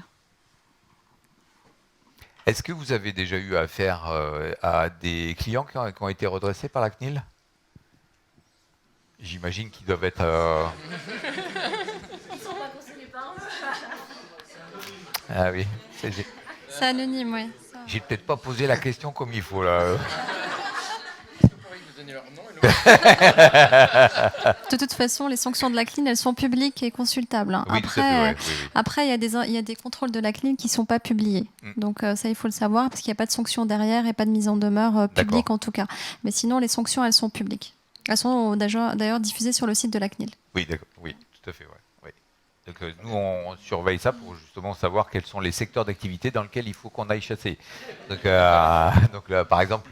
Speaker 1: Est-ce que vous avez déjà eu affaire à des clients qui ont été redressés par la CNIL? J'imagine qu'ils doivent être...
Speaker 4: Ils sont pas concernés par eux.
Speaker 1: Ah oui.
Speaker 4: C'est anonyme, oui.
Speaker 1: J'ai peut-être pas posé la question comme il faut, là.
Speaker 4: De toute façon, les sanctions de la CNIL, elles sont publiques et consultables. Hein.
Speaker 1: Oui,
Speaker 4: Après, il y a des contrôles de la CNIL qui ne sont pas publiés. Donc ça, il faut le savoir, parce qu'il n'y a pas de sanctions derrière et pas de mise en demeure publique en tout cas. Mais sinon, les sanctions, elles sont publiques. Elles sont d'ailleurs diffusées sur le site de la CNIL.
Speaker 1: Oui, d'accord. Oui, tout à fait. Ouais. Oui. Donc, nous, on surveille ça pour justement savoir quels sont les secteurs d'activité dans lesquels il faut qu'on aille chasser. Donc, par exemple,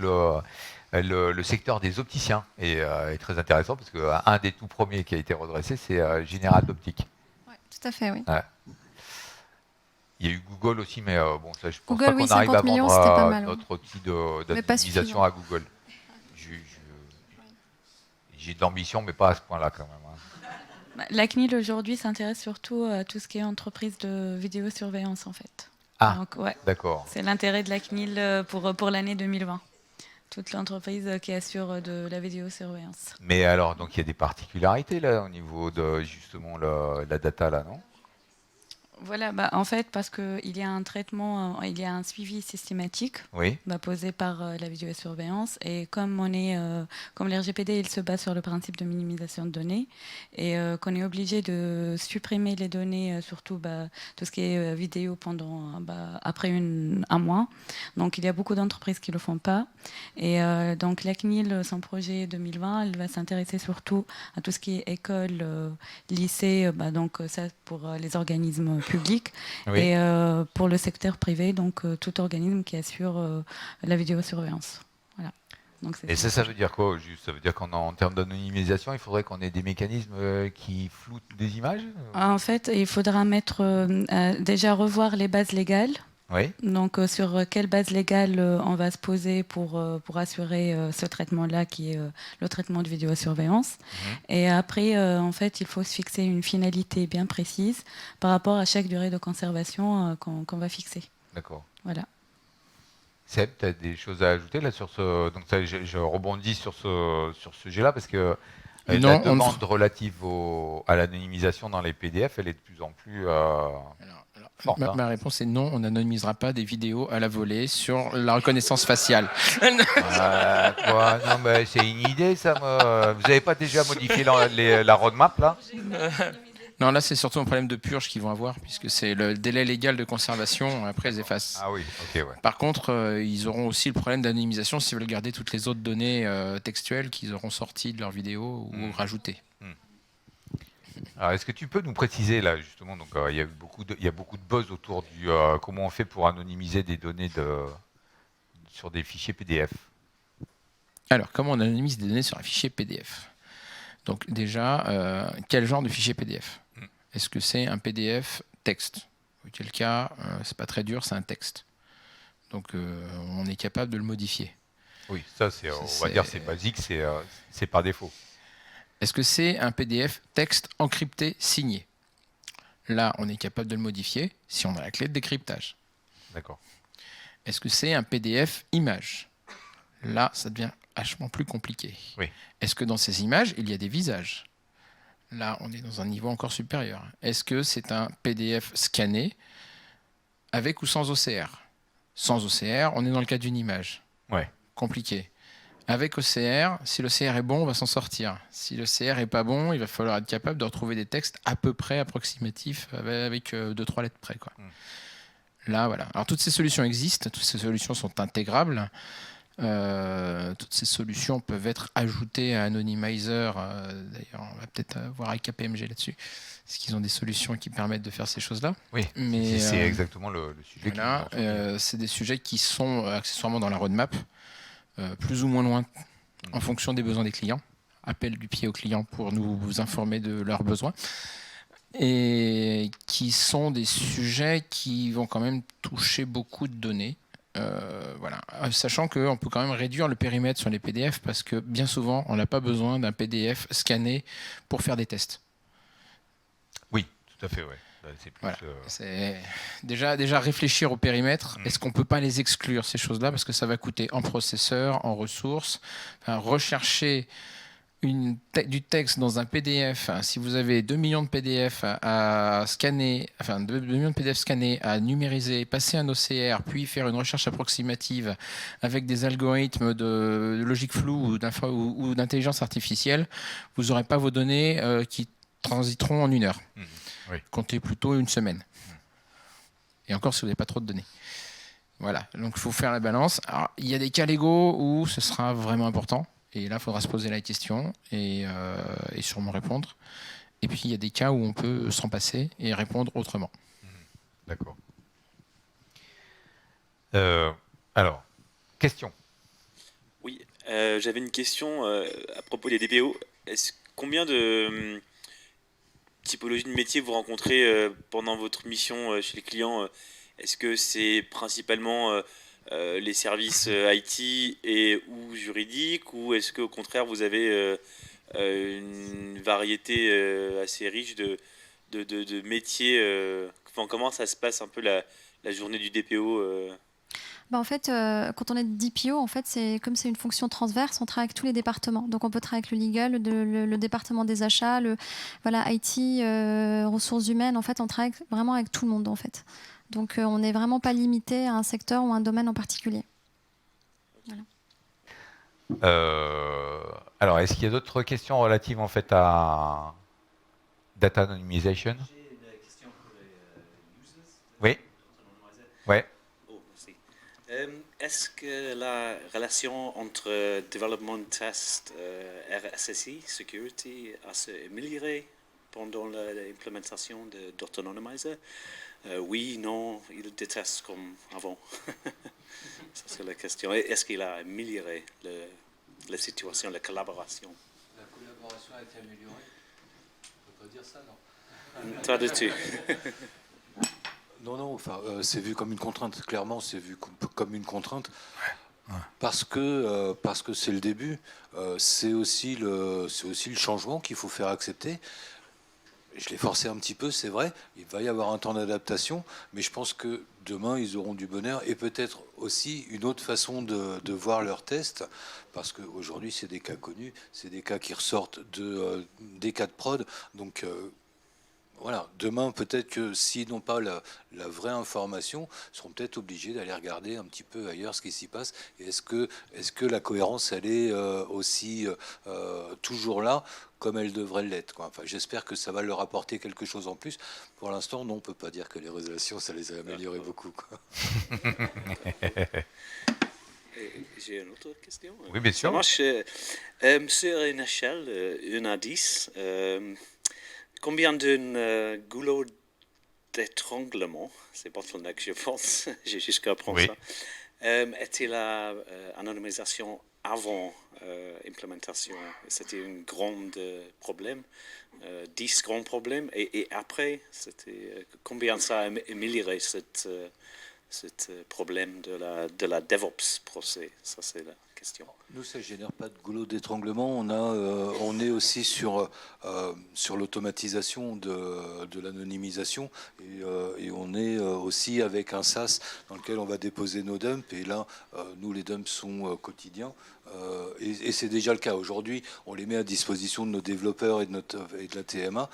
Speaker 1: le secteur des opticiens est très intéressant parce qu'un des tout premiers qui a été redressé, c'est Général d'Optique.
Speaker 4: Oui, tout à fait, oui.
Speaker 1: Ouais. Il y a eu Google aussi, mais bon, ça, je pense
Speaker 4: Google,
Speaker 1: pas qu'on
Speaker 4: oui,
Speaker 1: arrive à
Speaker 4: 50 millions,
Speaker 1: vendre
Speaker 4: c'était pas mal,
Speaker 1: notre outil
Speaker 4: Mais pas
Speaker 1: d'optimisation
Speaker 4: suffisant.
Speaker 1: à Google. J'ai de l'ambition, mais pas à ce point-là quand même. Hein.
Speaker 8: La CNIL aujourd'hui s'intéresse surtout à tout ce qui est entreprise de vidéosurveillance en fait.
Speaker 1: Ah,
Speaker 8: donc, ouais,
Speaker 1: d'accord.
Speaker 8: c'est l'intérêt de la CNIL pour l'année 2020. Toute l'entreprise qui assure de la vidéosurveillance.
Speaker 1: Mais alors, donc il y a des particularités là au niveau de justement la data là, non?
Speaker 8: Voilà, en fait, parce qu'il y a un traitement, il y a un suivi systématique
Speaker 1: Oui.
Speaker 8: Posé par la vidéosurveillance. Et comme comme l'RGPD, il se base sur le principe de minimisation de données, et qu'on est obligé de supprimer les données, surtout tout ce qui est vidéo après un mois. Donc, il y a beaucoup d'entreprises qui ne le font pas. Et donc, la CNIL, son projet 2020, elle va s'intéresser surtout à tout ce qui est école, lycée, donc ça pour les organismes public
Speaker 1: Oui.
Speaker 8: et pour le secteur privé, donc tout organisme qui assure la vidéosurveillance. Voilà. Donc,
Speaker 1: et ça veut dire quoi juste? Ça veut dire qu'en termes d'anonymisation, il faudrait qu'on ait des mécanismes qui floutent des images?
Speaker 8: En fait, il faudra déjà revoir les bases légales.
Speaker 1: Oui.
Speaker 8: Donc, sur quelle base légale on va se poser pour assurer ce traitement-là, qui est le traitement de vidéosurveillance. Et après, en fait, il faut se fixer une finalité bien précise par rapport à chaque durée de conservation qu'on va fixer.
Speaker 1: D'accord.
Speaker 8: Voilà.
Speaker 1: Seb, tu as des choses à ajouter là sur ce... Donc ça, je rebondis sur ce sujet-là parce que la demande relative à l'anonymisation dans les PDF, elle est de plus en plus... forte,
Speaker 7: ma réponse est non, on n'anonymisera pas des vidéos à la volée sur la reconnaissance faciale.
Speaker 1: Quoi non, mais c'est une idée, ça. Vous n'avez pas déjà modifié la roadmap, là?
Speaker 7: Non, là, c'est surtout un problème de purge qu'ils vont avoir, puisque c'est le délai légal de conservation, après, ils effacent.
Speaker 1: Ah oui, ok, ouais.
Speaker 7: Par contre, ils auront aussi le problème d'anonymisation s'ils veulent garder toutes les autres données textuelles qu'ils auront sorties de leur vidéo ou rajoutées.
Speaker 1: Alors, est-ce que tu peux nous préciser là justement, donc il y a beaucoup de buzz autour du comment on fait pour anonymiser des données sur des fichiers PDF?
Speaker 7: Alors, comment on anonymise des données sur un fichier PDF? Donc déjà, quel genre de fichier PDF? Est-ce que c'est un PDF texte? Auquel cas, c'est pas très dur, c'est un texte. Donc on est capable de le modifier.
Speaker 1: Oui, ça c'est, on va dire c'est basique, c'est par défaut.
Speaker 7: Est-ce que c'est un PDF texte encrypté signé? Là, on est capable de le modifier si on a la clé de décryptage.
Speaker 1: D'accord.
Speaker 7: Est-ce que c'est un PDF image? Là, ça devient vachement plus compliqué.
Speaker 1: Oui.
Speaker 7: Est-ce que dans ces images, il y a des visages? Là, on est dans un niveau encore supérieur. Est-ce que c'est un PDF scanné avec ou sans OCR? Sans OCR, on est dans le cas d'une image.
Speaker 1: Ouais.
Speaker 7: Compliqué. Avec OCR, si l'OCR est bon, on va s'en sortir. Si l'OCR n'est pas bon, il va falloir être capable de retrouver des textes à peu près approximatifs avec 2-3 lettres près, quoi. Là, voilà. Alors, toutes ces solutions existent, toutes ces solutions sont intégrables. Toutes ces solutions peuvent être ajoutées à Anonymizer. D'ailleurs, on va peut-être voir avec KPMG là-dessus. Est-ce qu'ils ont des solutions qui permettent de faire ces choses-là?
Speaker 1: Oui, mais c'est exactement le sujet.
Speaker 7: Voilà, c'est des sujets qui sont accessoirement dans la roadmap. Plus ou moins loin en fonction des besoins des clients. Appel du pied aux clients pour nous informer de leurs besoins. Et qui sont des sujets qui vont quand même toucher beaucoup de données. Voilà. Sachant qu'on peut quand même réduire le périmètre sur les PDF parce que bien souvent, on n'a pas besoin d'un PDF scanné pour faire des tests.
Speaker 1: Oui, tout à fait, ouais. C'est plus,
Speaker 7: voilà. C'est déjà réfléchir au périmètre. Est-ce qu'on ne peut pas les exclure, ces choses-là, parce que ça va coûter en processeur, en ressources. Enfin, rechercher du texte dans un PDF, si vous avez 2 millions de PDF à scanner, enfin 2 millions de PDF scannés, à numériser, passer un OCR, puis faire une recherche approximative avec des algorithmes de logique floue ou d'intelligence artificielle, vous n'aurez pas vos données qui transiteront en 1 heure.
Speaker 1: Oui.
Speaker 7: Comptez plutôt 1 semaine. Et encore si vous n'avez pas trop de données. Voilà, donc il faut faire la balance. Alors, il y a des cas légaux où ce sera vraiment important. Et là, il faudra se poser la question et sûrement répondre. Et puis, il y a des cas où on peut s'en passer et répondre autrement.
Speaker 1: D'accord. Alors, question.
Speaker 12: Oui, j'avais une question à propos des DPO. Combien de typologies de métiers vous rencontrez pendant votre mission chez les clients? Est-ce que c'est principalement les services IT et ou juridiques, ou est-ce qu'au contraire vous avez une variété assez riche de métiers? Enfin, comment ça se passe un peu la journée du DPO
Speaker 4: En fait, quand on est DPO, en fait, comme c'est une fonction transverse, on travaille avec tous les départements. Donc, on peut travailler avec le legal, le département des achats, IT, ressources humaines. En fait, on travaille vraiment avec tout le monde, en fait. Donc, on n'est vraiment pas limité à un secteur ou à un domaine en particulier. Voilà.
Speaker 1: Alors, est-ce qu'il y a d'autres questions relatives en fait à data anonymization?
Speaker 13: J'ai une question pour les users.
Speaker 1: Oui. Ouais.
Speaker 13: Oh, merci. Est-ce que la relation entre development test RSSI, security, a s'amélioré pendant l'implémentation d'Autonomizer? Oui, non, il déteste comme avant. Ça, c'est la question. Est-ce qu'il a amélioré la situation, la collaboration?
Speaker 3: La collaboration a été améliorée. On peut pas dire ça, non?
Speaker 13: Pas du tout.
Speaker 3: Non, enfin, c'est vu comme une contrainte. Clairement, c'est vu comme une contrainte. Parce que c'est le début. C'est aussi le changement qu'il faut faire accepter. Je l'ai forcé un petit peu, c'est vrai. Il va y avoir un temps d'adaptation, mais je pense que demain, ils auront du bonheur et peut-être aussi une autre façon de voir leurs tests, parce qu'aujourd'hui, c'est des cas connus, c'est des cas qui ressortent des cas de prod. Donc, voilà, demain, peut-être que s'ils n'ont pas la vraie information, ils seront peut-être obligés d'aller regarder un petit peu ailleurs ce qui s'y passe. Et est-ce que la cohérence, elle est aussi toujours là, comme elle devrait l'être, quoi. Enfin, j'espère que ça va leur apporter quelque chose en plus. Pour l'instant, non, on ne peut pas dire que les relations, ça les a améliorées beaucoup, quoi.
Speaker 13: J'ai une autre question.
Speaker 1: Oui, bien sûr.
Speaker 13: Ça marche. Sur une échelle 1 à 10, combien d'un goulot d'étranglement, c'est bottleneck, je pense, j'ai jusqu'à apprendre ça, était la anonymisation avant implémentation? C'était un grand problème, 10 grands problèmes, et après, combien ça a amélioré ce problème de la DevOps procès? Ça, c'est la question.
Speaker 3: Nous, ça ne génère pas de goulot d'étranglement. On est aussi sur l'automatisation de l'anonymisation, et on est aussi avec un SaaS dans lequel on va déposer nos dumps. Et là, nous, les dumps sont quotidiens. Et c'est déjà le cas. Aujourd'hui, on les met à disposition de nos développeurs et de la TMA.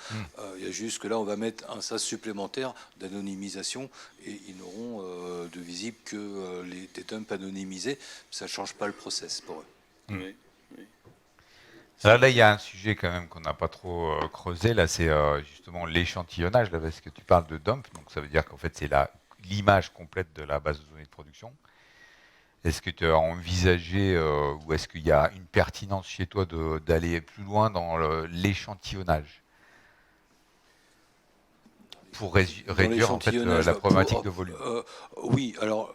Speaker 3: Il y a juste que là, on va mettre un SaaS supplémentaire d'anonymisation, et ils n'auront de visible que des dumps anonymisés. Ça ne change pas le process pour eux.
Speaker 13: Oui.
Speaker 1: Là, il y a un sujet quand même qu'on n'a pas trop creusé. Là, c'est justement l'échantillonnage, là, parce que tu parles de dump. Donc, ça veut dire qu'en fait, c'est l'image complète de la base de données de production. Est-ce que tu as envisagé, ou est-ce qu'il y a une pertinence chez toi d'aller plus loin dans l'échantillonnage pour réduire en fait la problématique de volume?
Speaker 3: Oui, alors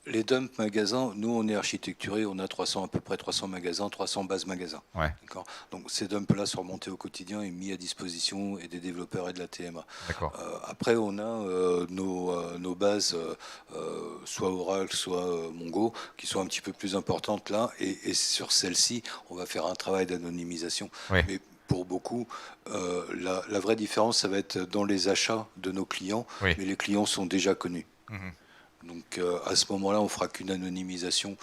Speaker 3: les dumps magasins, nous on est architecturé, on a à peu près 300 magasins, 300 bases magasins.
Speaker 1: Ouais.
Speaker 3: D'accord. Donc ces dumps-là sont remontés au quotidien et mis à disposition et des développeurs et de la TMA.
Speaker 1: D'accord.
Speaker 3: Après, on a nos bases, soit Oracle, soit Mongo, qui sont un petit peu plus importantes là, et sur celles-ci, on va faire un travail d'anonymisation.
Speaker 1: Oui.
Speaker 3: Mais pour beaucoup, la vraie différence, ça va être dans les achats de nos clients,
Speaker 1: oui.
Speaker 3: Mais les clients sont déjà connus. Donc à ce moment-là, on fera qu'une anonymisation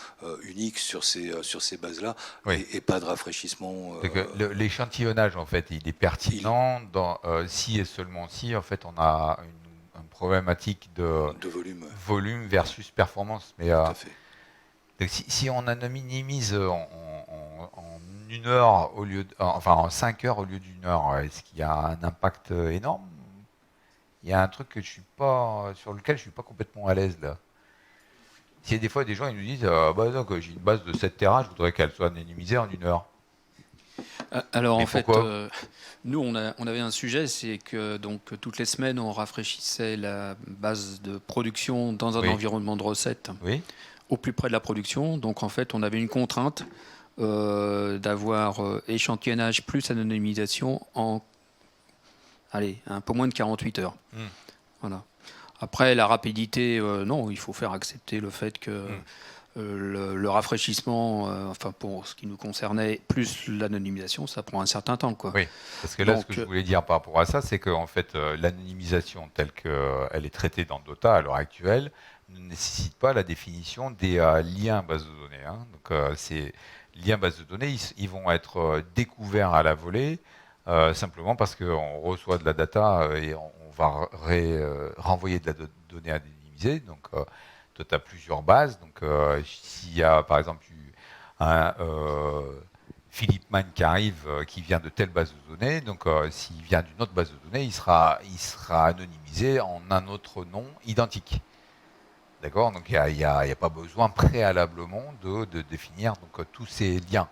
Speaker 3: unique sur ces bases-là,
Speaker 1: oui.
Speaker 3: et pas de rafraîchissement.
Speaker 1: L'échantillonnage, en fait, il est pertinent si et seulement si, en fait, on a une problématique de volume versus performance. Mais
Speaker 3: tout à fait.
Speaker 1: donc, si on anonymise en 1 heure au lieu en 5 heures au lieu d'1 heure, est-ce qu'il y a un impact énorme? Il y a un truc sur lequel je suis pas complètement à l'aise là. S'il y a des fois des gens ils nous disent bah donc, j'ai une base de 7 Tera, je voudrais qu'elle soit anonymisée en 1 heure.
Speaker 6: Alors
Speaker 1: Mais
Speaker 6: en fait,
Speaker 1: pourquoi
Speaker 6: nous on avait un sujet, c'est que donc toutes les semaines on rafraîchissait la base de production dans un
Speaker 1: Oui.
Speaker 6: environnement de recettes
Speaker 1: Oui.
Speaker 6: au plus près de la production. Donc en fait on avait une contrainte d'avoir échantillonnage plus anonymisation en un peu moins de 48 heures. Voilà. Après la rapidité, non, il faut faire accepter le fait que le rafraîchissement, enfin pour ce qui nous concernait, plus l'anonymisation, ça prend un certain temps, quoi.
Speaker 1: Oui, parce que là,
Speaker 6: Donc,
Speaker 1: ce que je voulais dire par rapport à ça, c'est qu'en fait, l'anonymisation telle qu'elle est traitée dans Dota à l'heure actuelle ne nécessite pas la définition des liens base de données. Hein. Donc, ces liens base de données, ils vont être découverts à la volée, simplement parce qu'on reçoit de la data et on va renvoyer de la donnée anonymisée. Donc, tu as plusieurs bases. Donc, s'il y a par exemple un Philippe Mann qui arrive, qui vient de telle base de données, donc s'il vient d'une autre base de données, il sera anonymisé en un autre nom identique. D'accord. Donc il n'y a pas besoin préalablement de définir donc, tous ces liens.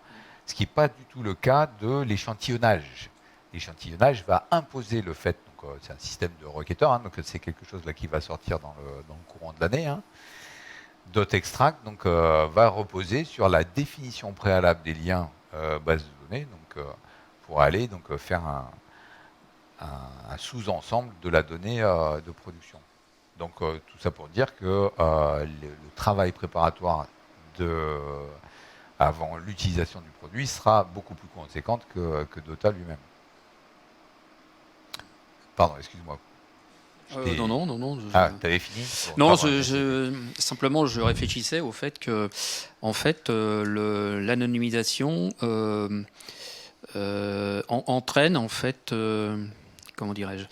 Speaker 1: Ce qui n'est pas du tout le cas de l'échantillonnage. L'échantillonnage va imposer le fait, donc c'est un système de requêteur, hein, donc c'est quelque chose là qui va sortir dans le courant de l'année. Hein. .extract donc, va reposer sur la définition préalable des liens base de données, donc, pour aller donc, faire un sous-ensemble de la donnée de production. Donc tout ça pour dire que le travail préparatoire avant l'utilisation du produit sera beaucoup plus conséquent que Dota lui-même. Pardon, excuse-moi.
Speaker 6: Non.
Speaker 1: Ah, t'avais fini ?
Speaker 6: Non, simplement, je réfléchissais au fait que, en fait, l'anonymisation entraîne, en fait, comment dirais-je,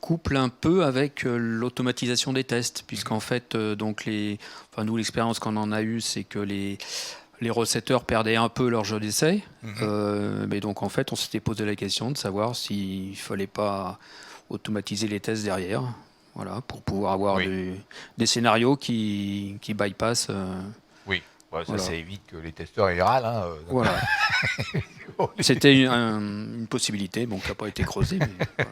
Speaker 6: couple un peu avec l'automatisation des tests, puisqu'en fait, donc nous, l'expérience qu'on en a eue, c'est que les recetteurs perdaient un peu leur jeu d'essai. Mais donc, en fait, on s'était posé la question de savoir s'il ne fallait pas automatiser les tests derrière, voilà, pour pouvoir avoir des scénarios qui bypassent.
Speaker 1: Oui, ça,
Speaker 6: voilà.
Speaker 1: ça évite que les testeurs ils râlent. Hein,
Speaker 6: voilà. C'était une possibilité, bon, qui n'a pas été creusée. Mais voilà.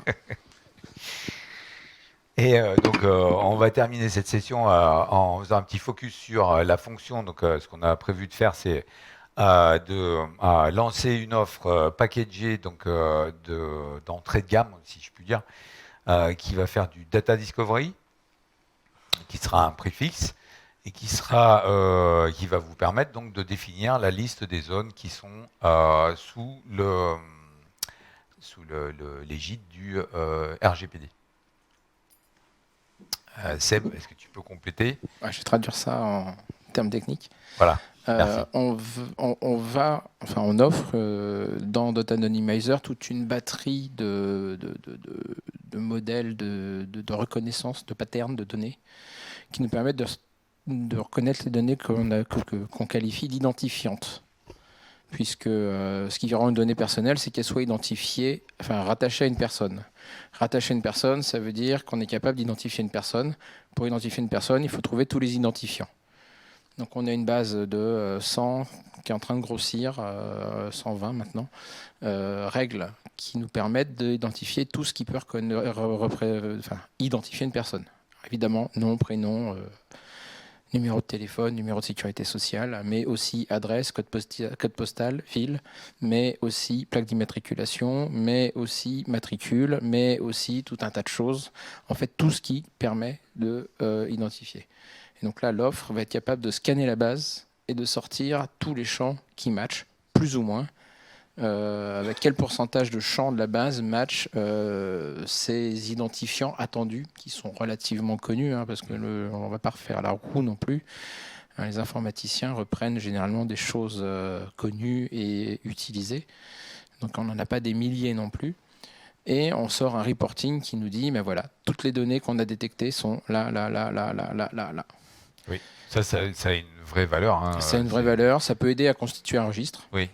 Speaker 1: Et donc, on va terminer cette session en faisant un petit focus sur la fonction. Donc, ce qu'on a prévu de faire, c'est de lancer une offre packagée donc, d'entrée de gamme, si je puis dire, qui va faire du data discovery, qui sera un préfixe et qui va vous permettre donc de définir la liste des zones qui sont sous l'égide du RGPD. Seb, est-ce que tu peux compléter ?
Speaker 7: Je vais traduire ça en termes techniques.
Speaker 1: Voilà.
Speaker 7: On offre dans Data Anonymizer toute une batterie de modèles de reconnaissance, de patterns de données qui nous permettent de reconnaître les données qu'on qualifie d'identifiantes. Puisque ce qui rend une donnée personnelle, c'est qu'elle soit identifiée, rattachée à une personne. Rattachée à une personne, ça veut dire qu'on est capable d'identifier une personne. Pour identifier une personne, il faut trouver tous les identifiants. Donc on a une base de 100 qui est en train de grossir, 120 maintenant, règles qui nous permettent d'identifier tout ce qui peut identifier une personne. Alors, évidemment, nom, prénom, numéro de téléphone, numéro de sécurité sociale, mais aussi adresse, code postal, ville, mais aussi plaque d'immatriculation, mais aussi matricule, mais aussi tout un tas de choses. En fait, tout ce qui permet de identifier. Et donc là, l'offre va être capable de scanner la base et de sortir tous les champs qui matchent, plus ou moins, avec quel pourcentage de champs de la base match ces identifiants attendus, qui sont relativement connus, hein, parce que on ne va pas refaire la roue non plus. Les informaticiens reprennent généralement des choses connues et utilisées. Donc on n'en a pas des milliers non plus. Et on sort un reporting qui nous dit, ben voilà, toutes les données qu'on a détectées sont là.
Speaker 1: Oui, ça a une vraie valeur. Hein.
Speaker 7: C'est une vraie valeur, ça peut aider à constituer un registre.
Speaker 1: Oui.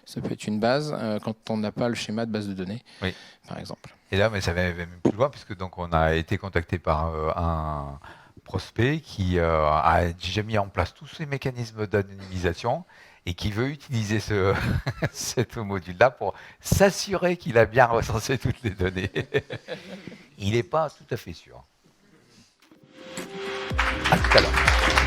Speaker 7: Ça peut être une base quand on n'a pas le schéma de base de données,
Speaker 1: Oui.
Speaker 7: par exemple.
Speaker 1: Et là, mais ça va même plus loin, puisque donc on a été contacté par un prospect qui a déjà mis en place tous ces mécanismes d'anonymisation et qui veut utiliser ce module-là pour s'assurer qu'il a bien recensé toutes les données. Il n'est pas tout à fait sûr. À tout à l'heure.